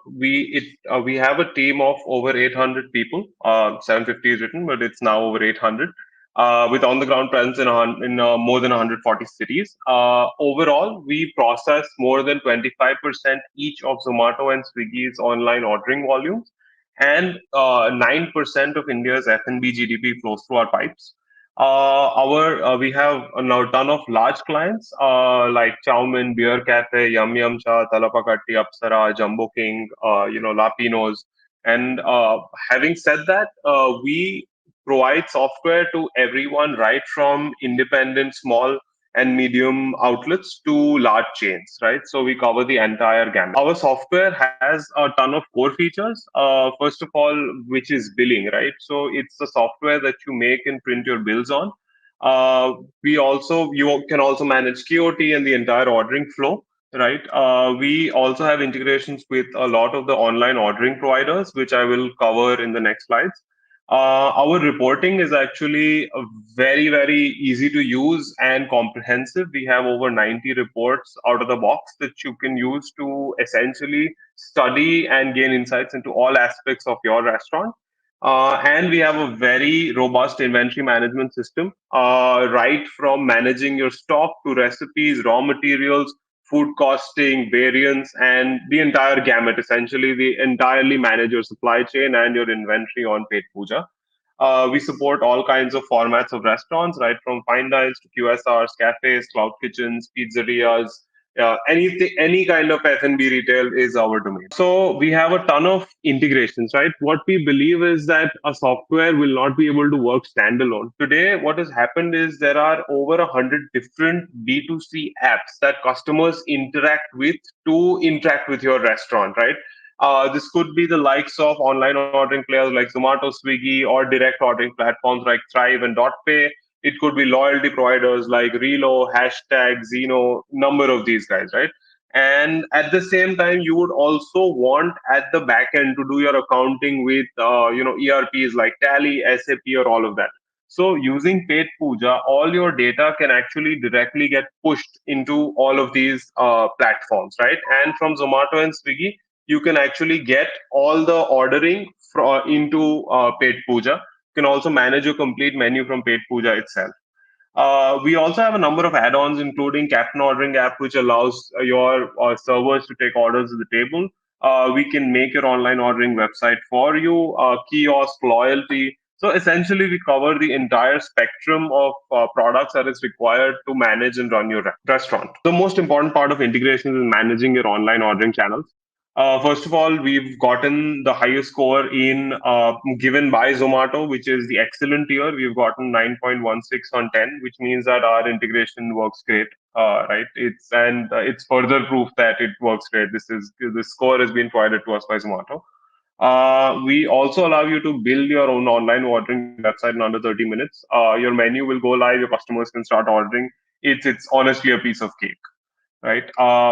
S3: We have a team of over 800 people. 750 is written, but it's now over 800 with on-the-ground presence in more than 140 cities. Overall, we process more than 25% each of Zomato and Swiggy's online ordering volumes, and 9% of India's F&B GDP flows through our pipes. Our We have now a ton of large clients like Chowmin, Beer Cafe, Yum Yum Cha, Talapakatti, Apsara, Jumbo King, Lapinos. And having said that, we provide software to everyone, right from independent, small, and medium outlets to large chains, right? So we cover the entire gamut. Our software has a ton of core features. First of all, which is billing, right? So it's the software that you make and print your bills on. You can also manage KOT and the entire ordering flow, right? We also have integrations with a lot of the online ordering providers, which I will cover in the next slides. Our reporting is actually very, very easy to use and comprehensive. We have over 90 reports out of the box that you can use to essentially study and gain insights into all aspects of your restaurant. And we have a very robust inventory management system, right from managing your stock to recipes, raw materials, food costing, variance, and the entire gamut. Essentially, we entirely manage your supply chain and your inventory on Paid Puja. We support all kinds of formats of restaurants, right from fine dines to QSRs, cafes, cloud kitchens, pizzerias. Anything, any kind of F&B retail is our domain. So we have a ton of integrations, right? What we believe is that a software will not be able to work standalone. Today, what has happened is there are over 100 different B2C apps that customers interact with your restaurant, right? This could be the likes of online ordering players like Zomato, Swiggy, or direct ordering platforms like Thrive and DotPay. It could be loyalty providers like Relo, Hashtag, Zeno, number of these guys, right? And at the same time, you would also want at the back end to do your accounting with ERPs like Tally, SAP, or all of that. So using Paid Puja, all your data can actually directly get pushed into all of these platforms, right? And from Zomato and Swiggy, you can actually get all the ordering into Paid Puja. You can also manage your complete menu from Paid Puja itself. We also have a number of add-ons, including Captain Ordering app, which allows your servers to take orders at the table. We can make your online ordering website for you, kiosk, loyalty. So essentially, we cover the entire spectrum of products that is required to manage and run your restaurant. The most important part of integration is managing your online ordering channels. First of all, we've gotten the highest score in given by Zomato, which is the excellent tier. We've gotten 9.16 on 10, which means that our integration works great. Right? It's further proof that it works great. This score has been provided to us by Zomato. We also allow you to build your own online ordering website in under 30 minutes. Your menu will go live. Your customers can start ordering. It's honestly a piece of cake, right?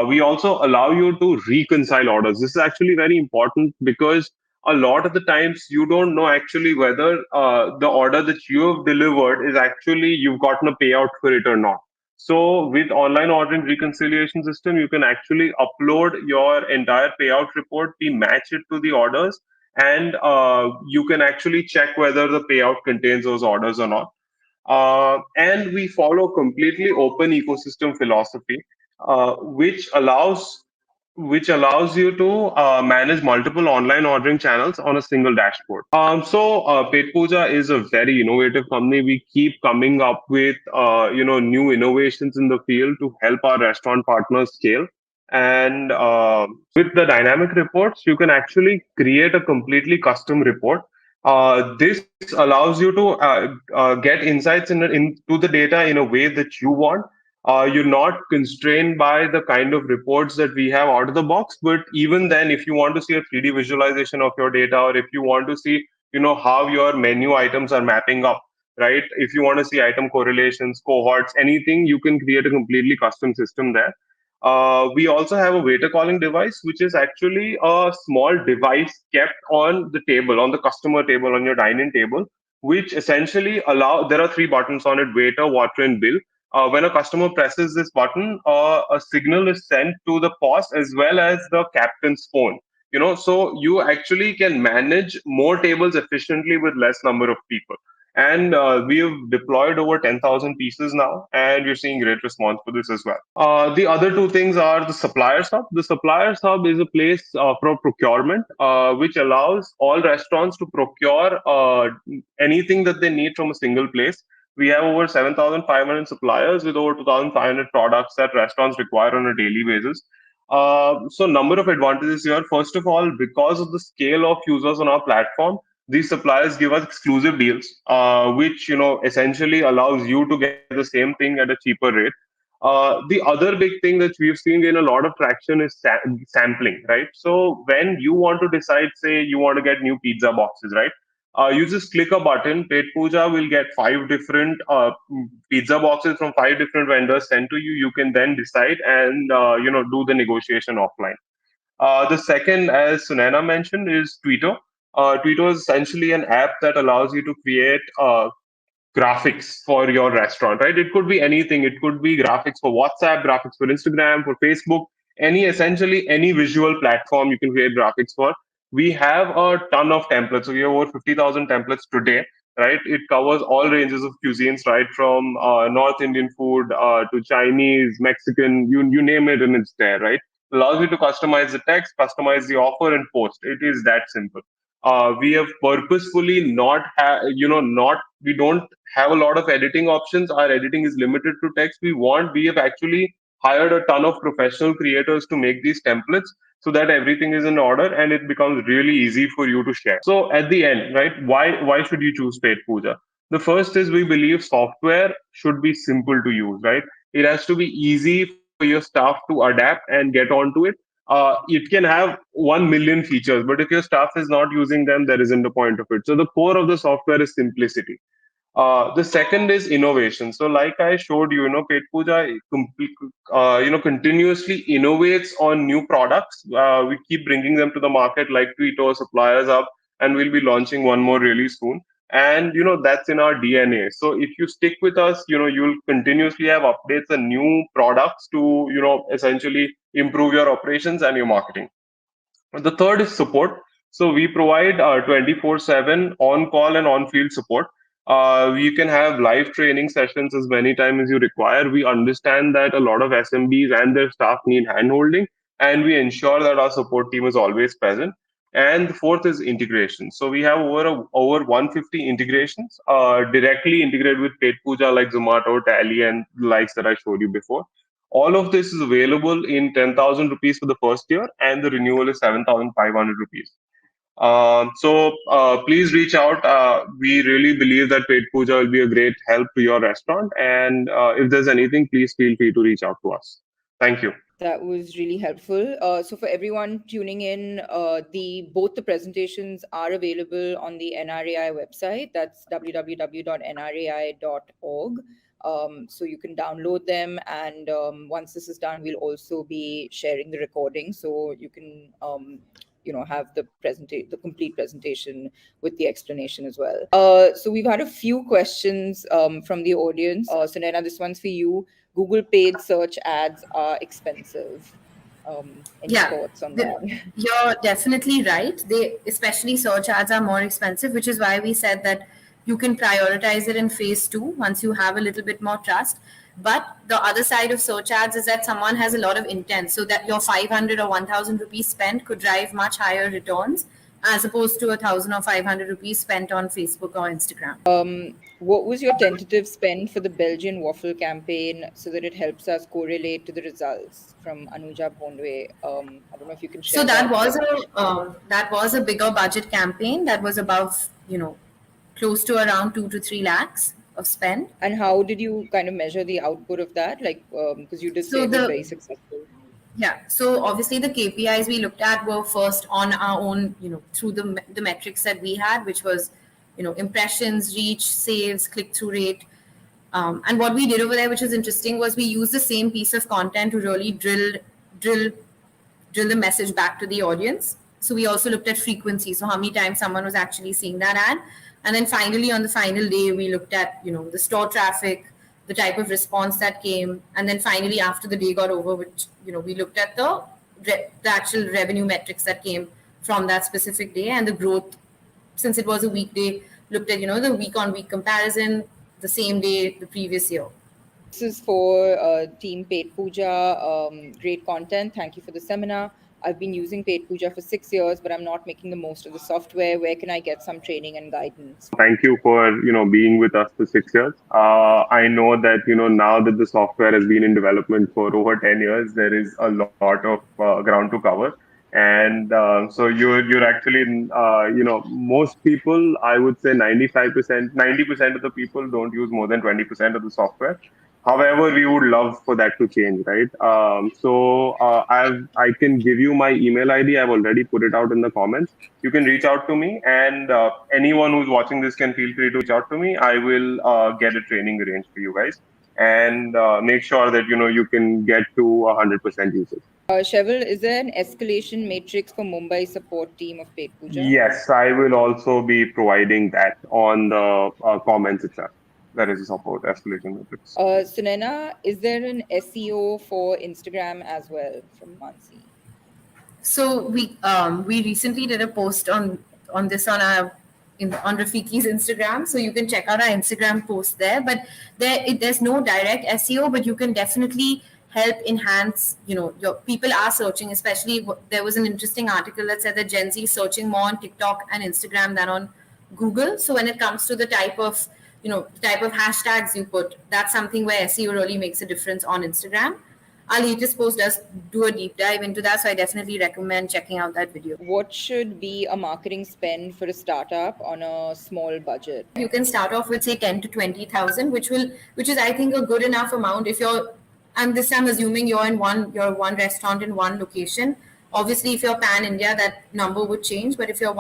S3: We also allow you to reconcile orders. This is actually very important because a lot of the times you don't know actually whether the order that you have delivered is actually you've gotten a payout for it or not. So with online ordering reconciliation system, you can actually upload your entire payout report, we match it to the orders, and you can actually check whether the payout contains those orders or not. And we follow completely open ecosystem philosophy, which allows you to manage multiple online ordering channels on a single dashboard. So Petpooja is a very innovative company. We keep coming up with new innovations in the field to help our restaurant partners scale. And with the dynamic reports, you can actually create a completely custom report. This allows you to get insights into the data in a way that you want. You're not constrained by the kind of reports that we have out of the box. But even then, if you want to see a 3D visualization of your data, or if you want to see, how your menu items are mapping up, right? If you want to see item correlations, cohorts, anything, you can create a completely custom system there. We also have a waiter calling device, which is actually a small device kept on the table, on the customer table, on your dining table, which essentially there are three buttons on it: waiter, water, and bill. When a customer presses this button, a signal is sent to the POS as well as the captain's phone. So you actually can manage more tables efficiently with less number of people. And we have deployed over 10,000 pieces now, and we're seeing great response for this as well. The other two things are the Suppliers Hub. The Suppliers Hub is a place for procurement, which allows all restaurants to procure anything that they need from a single place. We have over 7,500 suppliers with over 2,500 products that restaurants require on a daily basis. So, number of advantages here. First of all, because of the scale of users on our platform, these suppliers give us exclusive deals, which essentially allows you to get the same thing at a cheaper rate. The other big thing that we've seen in a lot of traction is sampling, right? So when you want to decide, say you want to get new pizza boxes, right? You just click a button. Petpooja will get five different pizza boxes from five different vendors sent to you. You can then decide and do the negotiation offline. The second, as Sunana mentioned, is Twitter. Twitter is essentially an app that allows you to create graphics for your restaurant, right? It could be anything. It could be graphics for WhatsApp, graphics for Instagram, for Facebook, essentially any visual platform you can create graphics for. We have a ton of templates. So we have over 50,000 templates today, right? It covers all ranges of cuisines, right? From North Indian food to Chinese, Mexican, you name it, and it's there, right? Allows you to customize the text, customize the offer, and post. It is that simple. We have purposefully not we don't have a lot of editing options. Our editing is limited to text. We have actually hired a ton of professional creators to make these templates so that everything is in order and it becomes really easy for you to share. So at the end, right, why should you choose Paid Puja? The first is we believe software should be simple to use, right? It has to be easy for your staff to adapt and get onto it. It can have 1 million features, but if your staff is not using them, there isn't a point of it. So the core of the software is simplicity. The second is innovation. So, like I showed you, Petpooja, continuously innovates on new products. We keep bringing them to the market, like Tweeto, Suppliers Up, and we'll be launching one more really soon. And that's in our DNA. So, if you stick with us, you'll continuously have updates and new products to essentially improve your operations and your marketing. The third is support. So we provide 24/7 on call and on field support. You can have live training sessions as many times as you require. We understand that a lot of SMBs and their staff need handholding, and we ensure that our support team is always present. And the fourth is integration. So we have over 150 integrations directly integrated with Paid Puja like Zomato, Tally, and the likes that I showed you before. All of this is available in 10,000 rupees for the first year, and the renewal is 7,500 rupees. So please reach out. We really believe that Paid Puja will be a great help to your restaurant. And if there's anything, please feel free to reach out to us. Thank you.
S1: That was really helpful. So for everyone tuning in, both the presentations are available on the NRAI website. That's www.nrai.org. So you can download them, and once this is done, we'll also be sharing the recording, so you can have the complete presentation with the explanation as well. So we've had a few questions from the audience. So Naina, this one's for you. Google paid search ads are expensive. Any
S2: Yeah,
S1: thoughts on that?
S2: you're definitely right. They, especially search ads, are more expensive, which is why we said that you can prioritize it in phase two once you have a little bit more trust. But the other side of search ads is that someone has a lot of intent, so that your 500 or 1,000 rupees spent could drive much higher returns as opposed to 1,000 or 500 rupees spent on Facebook or Instagram.
S1: What was your tentative spend for the Belgian waffle campaign so that it helps us correlate to the results from Anuja Bondwe? I don't know if you can
S2: So
S1: share that.
S2: that was a bigger budget campaign that was about close to around 2 to 3 lakhs of spend.
S1: And how did you kind of measure the output of that? Like, because you did say
S2: So
S1: it was very successful.
S2: yeah, so obviously the KPIs we looked at were first on our own, through the metrics that we had, which was, impressions, reach, saves, click through rate. And what we did over there, which was interesting, was we used the same piece of content to really drill the message back to the audience. So we also looked at frequency, so how many times someone was actually seeing that ad. And then finally, on the final day, we looked at the store traffic, the type of response that came, and then finally after the day got over, which we looked at the actual revenue metrics that came from that specific day and the growth. Since it was a weekday, looked at the week on week comparison, the same day the previous year.
S1: This is for Team Petpooja. Great content. Thank you for the seminar. I've been using Petpooja for 6 years, but I'm not making the most of the software. Where can I get some training and guidance?
S3: Thank you for being with us for 6 years. I know that now that the software has been in development for over 10 years, there is a lot of ground to cover. And so you're actually most people, I would say 95%, 90% of the people don't use more than 20% of the software. However, we would love for that to change, right? I can give you my email ID. I've already put it out in the comments. You can reach out to me, and anyone who's watching this can feel free to reach out to me. I will get a training arranged for you guys, and make sure that you can get to 100% usage.
S1: Sheval, is there an escalation matrix for Mumbai support team of Petpooja?
S3: Yes, I will also be providing that on the comments itself. That is a support escalation matrix.
S1: Sunena, is there an SEO for Instagram as well from Mansi?
S2: So we recently did a post on this on Rafiki's Instagram, so you can check out our Instagram post there. But there's no direct SEO, but you can definitely help enhance. Your people are searching, especially there was an interesting article that said that Gen Z is searching more on TikTok and Instagram than on Google. So when it comes to the type of hashtags you put, that's something where SEO really makes a difference on Instagram. Our latest post does do a deep dive into that, so I definitely recommend checking out that video.
S1: What should be a marketing spend for a startup on a small budget?
S2: You can start off with say 10 to 20,000, which is I think a good enough amount if you're. And this I'm assuming you're one restaurant in one location. Obviously, if you're pan India, that number would change. But if you're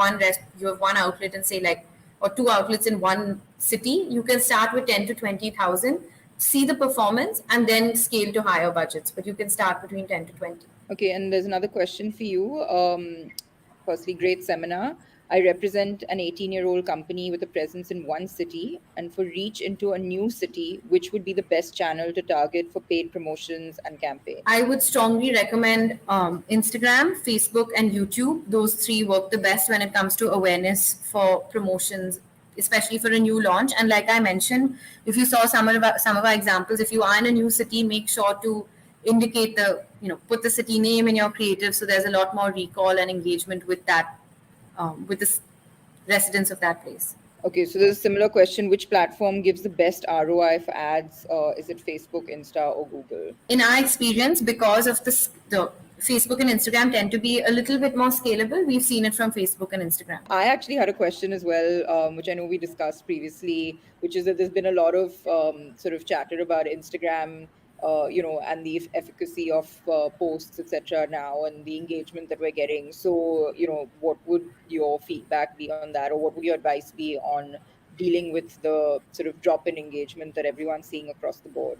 S2: you have one outlet and say or two outlets in one city, you can start with 10 to 20,000. See the performance and then scale to higher budgets, but you can start between 10 to 20.
S1: Okay, and there's another question for you. Firstly, great seminar. I represent an 18-year-old company with a presence in one city, and for reach into a new city, which would be the best channel to target for paid promotions and campaigns?
S2: I would strongly recommend Instagram, Facebook, and YouTube. Those three work the best when it comes to awareness for promotions, especially for a new launch. And like I mentioned, if you saw some of our examples, if you are in a new city, make sure to indicate put the city name in your creative, so there's a lot more recall and engagement with that, with the residents of that place.
S1: Okay, so there's a similar question. Which platform gives the best ROI for ads? Is it Facebook, Insta, or Google?
S2: In our experience, because of the Facebook and Instagram tend to be a little bit more scalable, we've seen it from Facebook and Instagram.
S1: I actually had a question as well, which I know we discussed previously, which is that there's been a lot of sort of chatter about Instagram, and the efficacy of posts, etc. now, and the engagement that we're getting. So, what would your feedback be on that, or what would your advice be on dealing with the sort of drop in engagement that everyone's seeing across the board?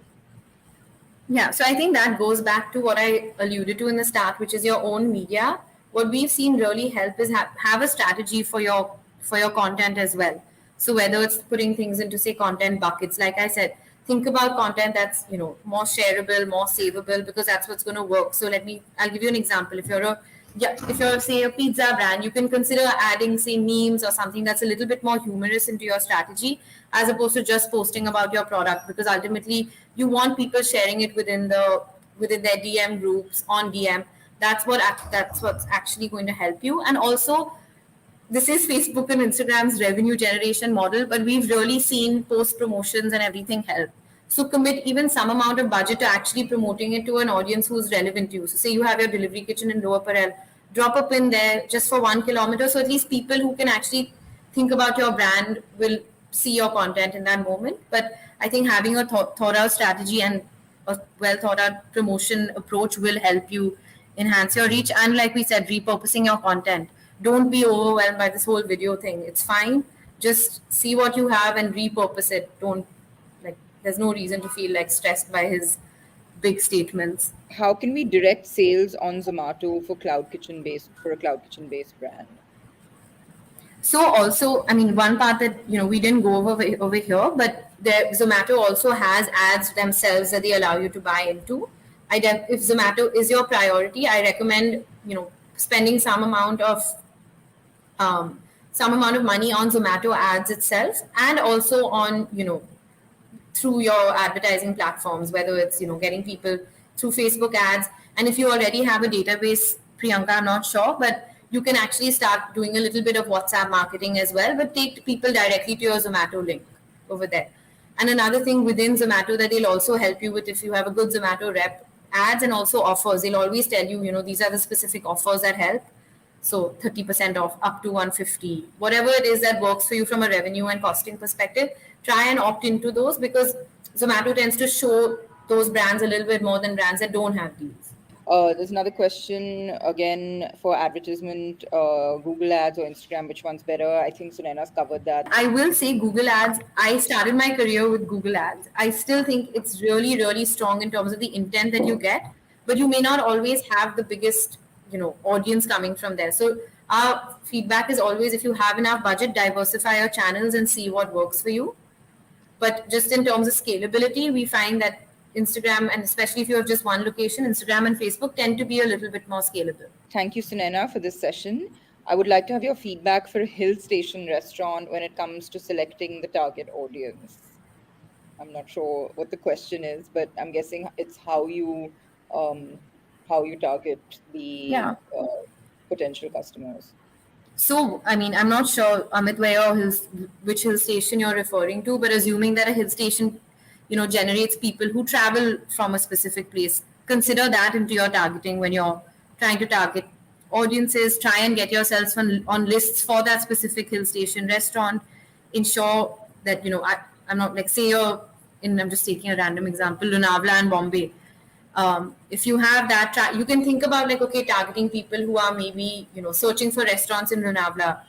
S2: Yeah, so I think that goes back to what I alluded to in the start, which is your own media. what we've seen really help is have a strategy for your content as well. So whether it's putting things into, say, content buckets, like I said, think about content that's more shareable, more savable, because that's what's going to work. So I'll give you an example. If you're say a pizza brand, you can consider adding, say, memes or something that's a little bit more humorous into your strategy, as opposed to just posting about your product, because ultimately you want people sharing it within their DM groups on DM. That's what's actually going to help you. And also, this is Facebook and Instagram's revenue generation model, but we've really seen post promotions and everything help. So commit even some amount of budget to actually promoting it to an audience who's relevant to you. So say you have your delivery kitchen in Lower Parel, drop a pin there just for 1 kilometer. So at least people who can actually think about your brand will see your content in that moment. But I think having a thought out strategy and a well thought out promotion approach will help you enhance your reach. And like we said, repurposing your content. Don't be overwhelmed by this whole video thing. It's fine. Just see what you have and repurpose it. Don't there's no reason to feel stressed by his big statements.
S1: How can we direct sales on Zomato for a cloud kitchen based brand?
S2: So also, I mean, one part that we didn't go over here, but Zomato also has ads themselves that they allow you to buy into. If Zomato is your priority, I recommend spending some amount of money on Zomato ads itself, and also on through your advertising platforms, whether it's getting people through Facebook ads. And if you already have a database, Priyanka, I'm not sure, but you can actually start doing a little bit of WhatsApp marketing as well, but take people directly to your Zomato link over there. And another thing within Zomato that they'll also help you with, if you have a good Zomato rep, ads and also offers. They'll always tell you, these are the specific offers that help. So 30% off, up to 150, whatever it is that works for you from a revenue and costing perspective, try and opt into those, because Zomato tends to show those brands a little bit more than brands that don't have deals.
S1: There's another question again for advertisement, Google ads or Instagram, which one's better? I think Sunaina's covered that.
S2: I will say Google ads. I started my career with Google ads. I still think it's really, really strong in terms of the intent that you get, but you may not always have the biggest, audience coming from there. So our feedback is always, if you have enough budget, diversify your channels and see what works for you. But just in terms of scalability, we find that Instagram, and especially if you have just one location, Instagram and Facebook tend to be a little bit more scalable.
S1: Thank you, Sunaina, for this session. I would like to have your feedback for a hill station restaurant when it comes to selecting the target audience. I'm not sure what the question is, but I'm guessing it's how you target the potential customers.
S2: So, I mean, I'm not sure, Amit, which hill station you're referring to, but assuming that a hill station, generates people who travel from a specific place, consider that into your targeting when you're trying to target audiences. Try and get yourselves on lists for that specific hill station restaurant. Ensure that, I'm not say I'm just taking a random example, Lonavala and Bombay. If you have that, you can think about targeting people who are maybe, searching for restaurants in Lonavala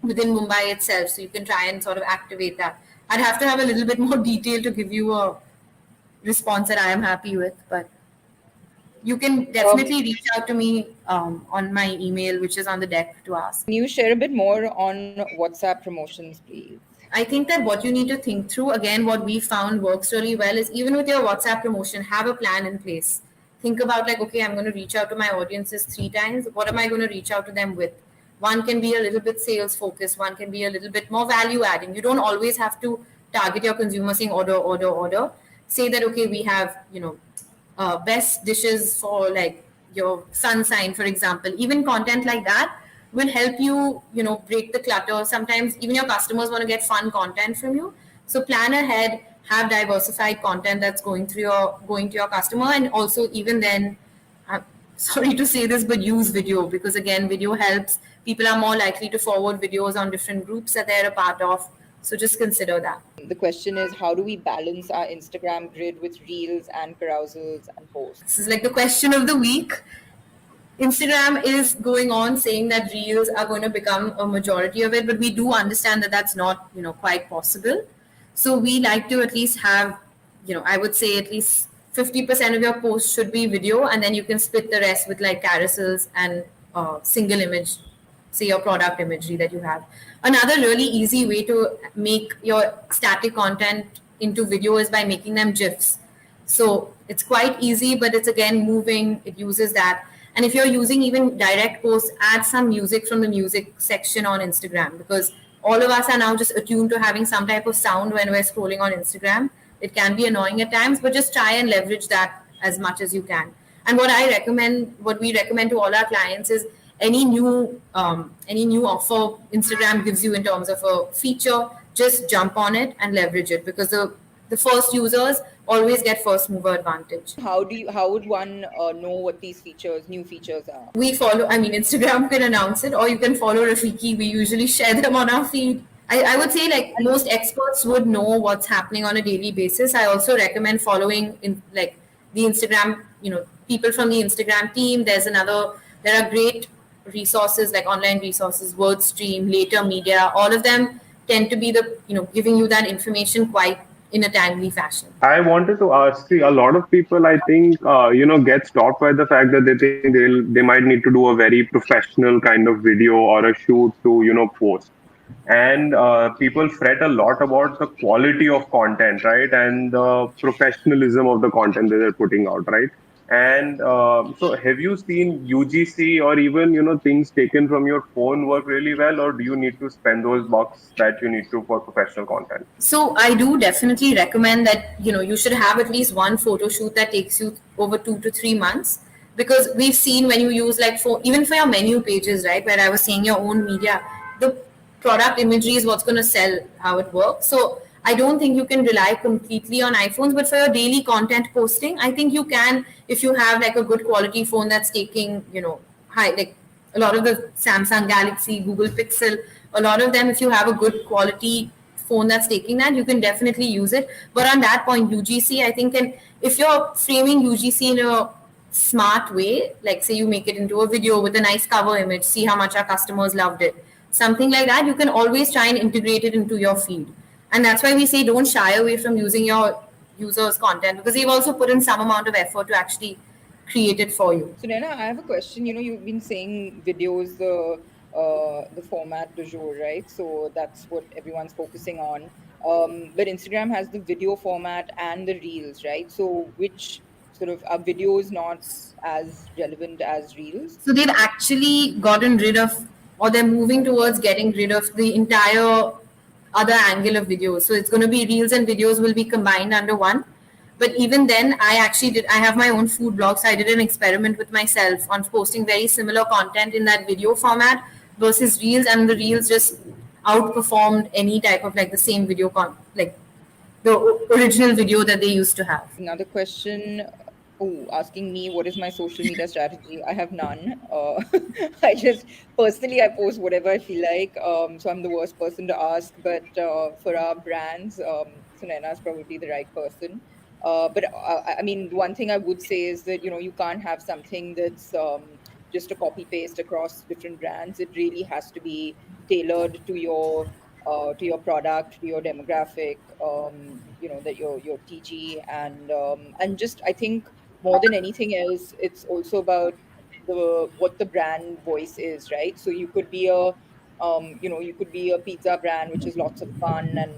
S2: within Mumbai itself. So you can try and sort of activate that. I'd have to have a little bit more detail to give you a response that I am happy with, but you can definitely reach out to me on my email, which is on the deck to ask.
S1: Can you share a bit more on WhatsApp promotions, please?
S2: I think that what you need to think through, again, what we found works really well is, even with your WhatsApp promotion, have a plan in place. Think about okay, I'm going to reach out to my audiences 3 times. What am I going to reach out to them with? One can be a little bit sales focused. One can be a little bit more value adding. You don't always have to target your consumer saying order. Say that, okay, we have, best dishes for your sun sign, for example. Even content like that will help you, break the clutter. Sometimes even your customers want to get fun content from you. So plan ahead, have diversified content that's going to your customer. And also, even then, I'm sorry to say this, but use video, because again, video helps. People are more likely to forward videos on different groups that they're a part of. So just consider that.
S1: The question is, how do we balance our Instagram grid with reels and carousels and posts?
S2: This is the question of the week. Instagram is going on saying that reels are going to become a majority of it, but we do understand that that's not, quite possible. So we like to at least have, I would say at least 50% of your posts should be video, and then you can split the rest with carousels and single image, say your product imagery that you have. Another really easy way to make your static content into video is by making them GIFs. So it's quite easy, but it's again moving. It uses that. And if you're using even direct posts, add some music from the music section on Instagram, because all of us are now just attuned to having some type of sound when we're scrolling on Instagram. It can be annoying at times, but just try and leverage that as much as you can. And what we recommend to all our clients is any new offer Instagram gives you in terms of a feature, just jump on it and leverage it, because the first users always get first mover advantage.
S1: How would one know what these new features are?
S2: We follow, I mean, Instagram can announce it, or you can follow Rafiki. We usually share them on our feed. I would say like most experts would know what's happening on a daily basis. I also recommend following in like the Instagram, people from the Instagram team. There are great resources like online resources, WordStream, Later Media. All of them tend to be giving you that information quite in a timely fashion.
S3: I wanted to ask, see, a lot of people, I think, get stopped by the fact that they think they might need to do a very professional kind of video or a shoot to, post. And people fret a lot about the quality of content, right? And the professionalism of the content that they're putting out, right? And so have you seen UGC or even, things taken from your phone work really well, or do you need to spend those bucks that you need to for professional content?
S2: So I do definitely recommend that, you should have at least one photo shoot that takes you over 2 to 3 months, because we've seen when you use like even for your menu pages, right, where I was saying your own media, the product imagery is what's going to sell how it works. So I don't think you can rely completely on iPhones, but for your daily content posting, I think you can, if you have like a good quality phone that's taking, high, like a lot of the Samsung Galaxy, Google Pixel, a lot of them, if you have a good quality phone that's taking that, you can definitely use it. But on that point, UGC, I think, and if you're framing UGC in a smart way, like say you make it into a video with a nice cover image, see how much our customers loved it, something like that, you can always try and integrate it into your feed. And that's why we say don't shy away from using your users' content, because they've also put in some amount of effort to actually create it for you.
S1: So Naina, I have a question. You've been saying videos the format du jour, right? So that's what everyone's focusing on. But Instagram has the video format and the reels, right? So which sort of are videos not as relevant as reels?
S2: So they've actually gotten rid of, or they're moving towards getting rid of the entire other angle of videos. So it's going to be reels and videos will be combined under one. But even then, I have my own food blog. So I did an experiment with myself on posting very similar content in that video format versus reels, and the reels just outperformed any type of like the same video like the original video that they used to have.
S1: Another question. Oh, asking me what is my social media strategy? I have none. I just personally I post whatever I feel like. So I'm the worst person to ask. But for our brands, Sunaina is probably the right person. But I mean, one thing I would say is that you can't have something that's just a copy paste across different brands. It really has to be tailored to your product, to your demographic, that your TG, and just I think more than anything else, it's also about what the brand voice is, right? So you could be a pizza brand which is lots of fun and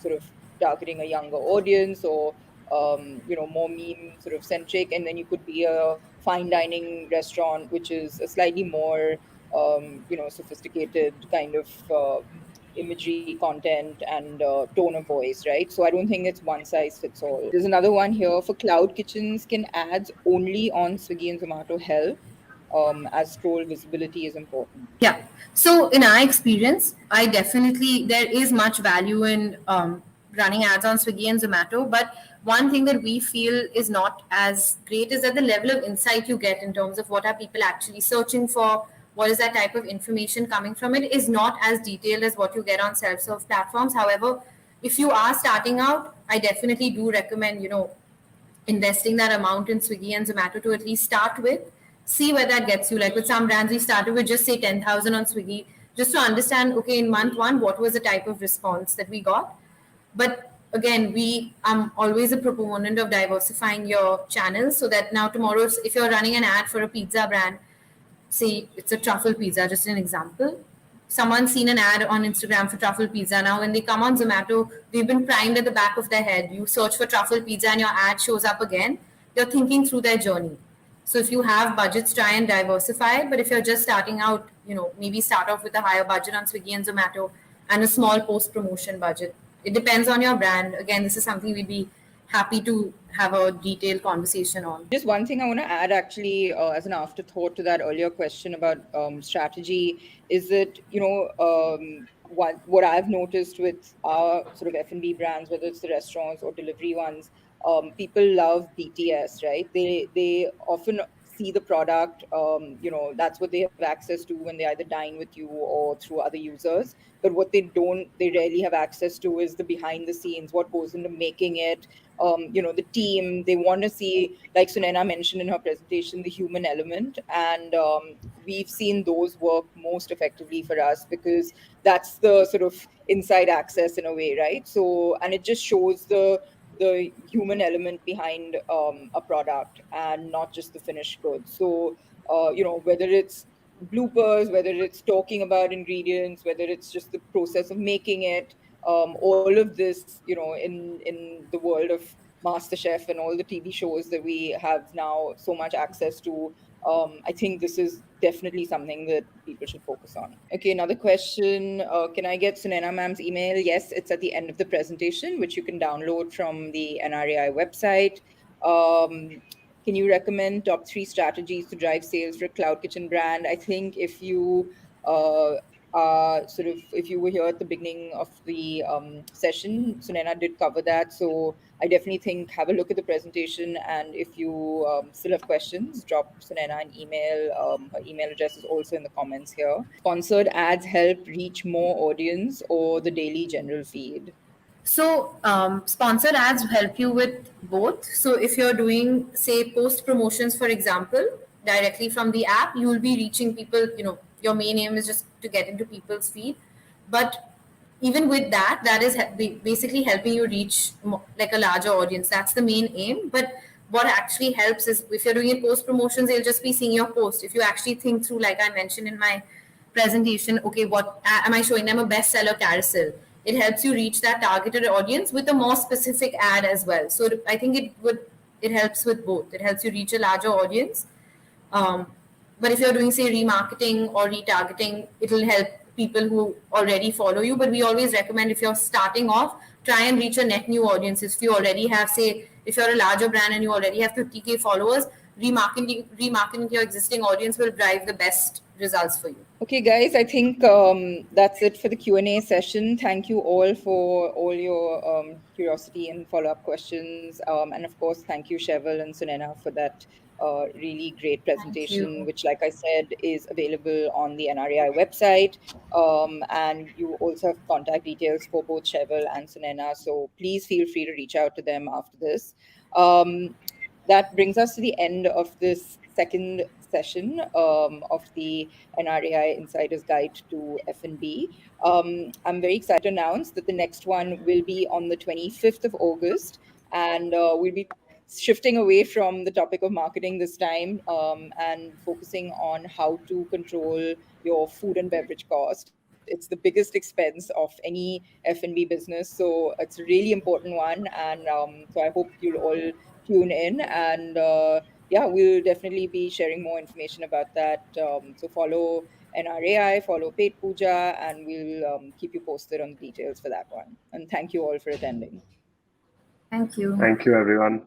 S1: sort of targeting a younger audience, or more meme sort of centric, and then you could be a fine dining restaurant which is a slightly more sophisticated kind of imagery content and tone of voice, right? So I don't think it's one size fits all. There's another one here for cloud kitchens. Can ads only on Swiggy and Zomato help, as scroll visibility is important?
S2: Yeah. So in our experience, there is much value in running ads on Swiggy and Zomato. But one thing that we feel is not as great is that the level of insight you get in terms of what are people actually searching for, what is that type of information coming from it, is not as detailed as what you get on self-serve platforms. However, if you are starting out, I definitely do recommend, investing that amount in Swiggy and Zomato to at least start with, see where that gets you. Like with some brands, we started with just say 10,000 on Swiggy, just to understand, okay, in month one, what was the type of response that we got. But again, I'm always a proponent of diversifying your channels, so that now tomorrow, if you're running an ad for a pizza brand, say it's a truffle pizza, just an example. Someone's seen an ad on Instagram for truffle pizza. Now, when they come on Zomato, they've been primed at the back of their head. You search for truffle pizza and your ad shows up again. You're thinking through their journey. So if you have budgets, try and diversify. But if you're just starting out, maybe start off with a higher budget on Swiggy and Zomato and a small post promotion budget. It depends on your brand. Again, this is something we'd be happy to have a detailed conversation on.
S1: Just one thing I want to add, actually, as an afterthought to that earlier question about strategy, is that what I've noticed with our sort of F&B brands, whether it's the restaurants or delivery ones, people love BTS, right? They often see the product, that's what they have access to when they either dine with you or through other users. But what they rarely have access to is the behind the scenes, what goes into making it, the team. They want to see, like Sunena mentioned in her presentation, the human element. And we've seen those work most effectively for us because that's the sort of inside access in a way, right? So, and it just shows the human element behind a product and not just the finished goods. So, whether it's bloopers, whether it's talking about ingredients, whether it's just the process of making it, all of this, in the world of MasterChef and all the TV shows that we have now so much access to, I think this is definitely something that people should focus on. Okay, another question. Can I get Sunena ma'am's email? Yes, it's at the end of the presentation, which you can download from the NRAI website. Can you recommend top 3 strategies to drive sales for a cloud kitchen brand? I think if you if you were here at the beginning of the session, Sunena did cover that. So I definitely think have a look at the presentation. And if you still have questions, drop Sunena an email. Her email address is also in the comments here. Sponsored ads help reach more audience or the daily general feed?
S2: So, sponsored ads help you with both. So, if you're doing, say, post promotions, for example, directly from the app, you will be reaching people. Your main aim is just to get into people's feed. But even with that, that is basically helping you reach like a larger audience. That's the main aim. But what actually helps is if you're doing it post promotions, they'll just be seeing your post. If you actually think through, like I mentioned in my presentation, okay, what am I showing them? A bestseller carousel. It helps you reach that targeted audience with a more specific ad as well. So I think it helps with both. It helps you reach a larger audience. But if you're doing, say, remarketing or retargeting, it'll help people who already follow you. But we always recommend, if you're starting off, try and reach a net new audience. If you already have, say, if you're a larger brand and you already have 50K followers, remarketing to your existing audience will drive the best results for you.
S1: Okay, guys, I think that's it for the Q&A session. Thank you all for all your curiosity and follow-up questions. And of course, thank you, Sheval and Sunena, for that really great presentation, which, like I said, is available on the NRAI website. And you also have contact details for both Sheval and Sunena. So please feel free to reach out to them after this. That brings us to the end of this second session of the NRAI Insider's Guide to F&B. I'm very excited to announce that the next one will be on the 25th of August, and we'll be shifting away from the topic of marketing this time and focusing on how to control your food and beverage cost. It's the biggest expense of any F&B business, so it's a really important one, and so I hope you'll all tune in. And yeah, we'll definitely be sharing more information about that. So follow NRAI, follow Petpooja, and we'll keep you posted on the details for that one. And thank you all for attending.
S2: Thank you.
S3: Thank you, everyone.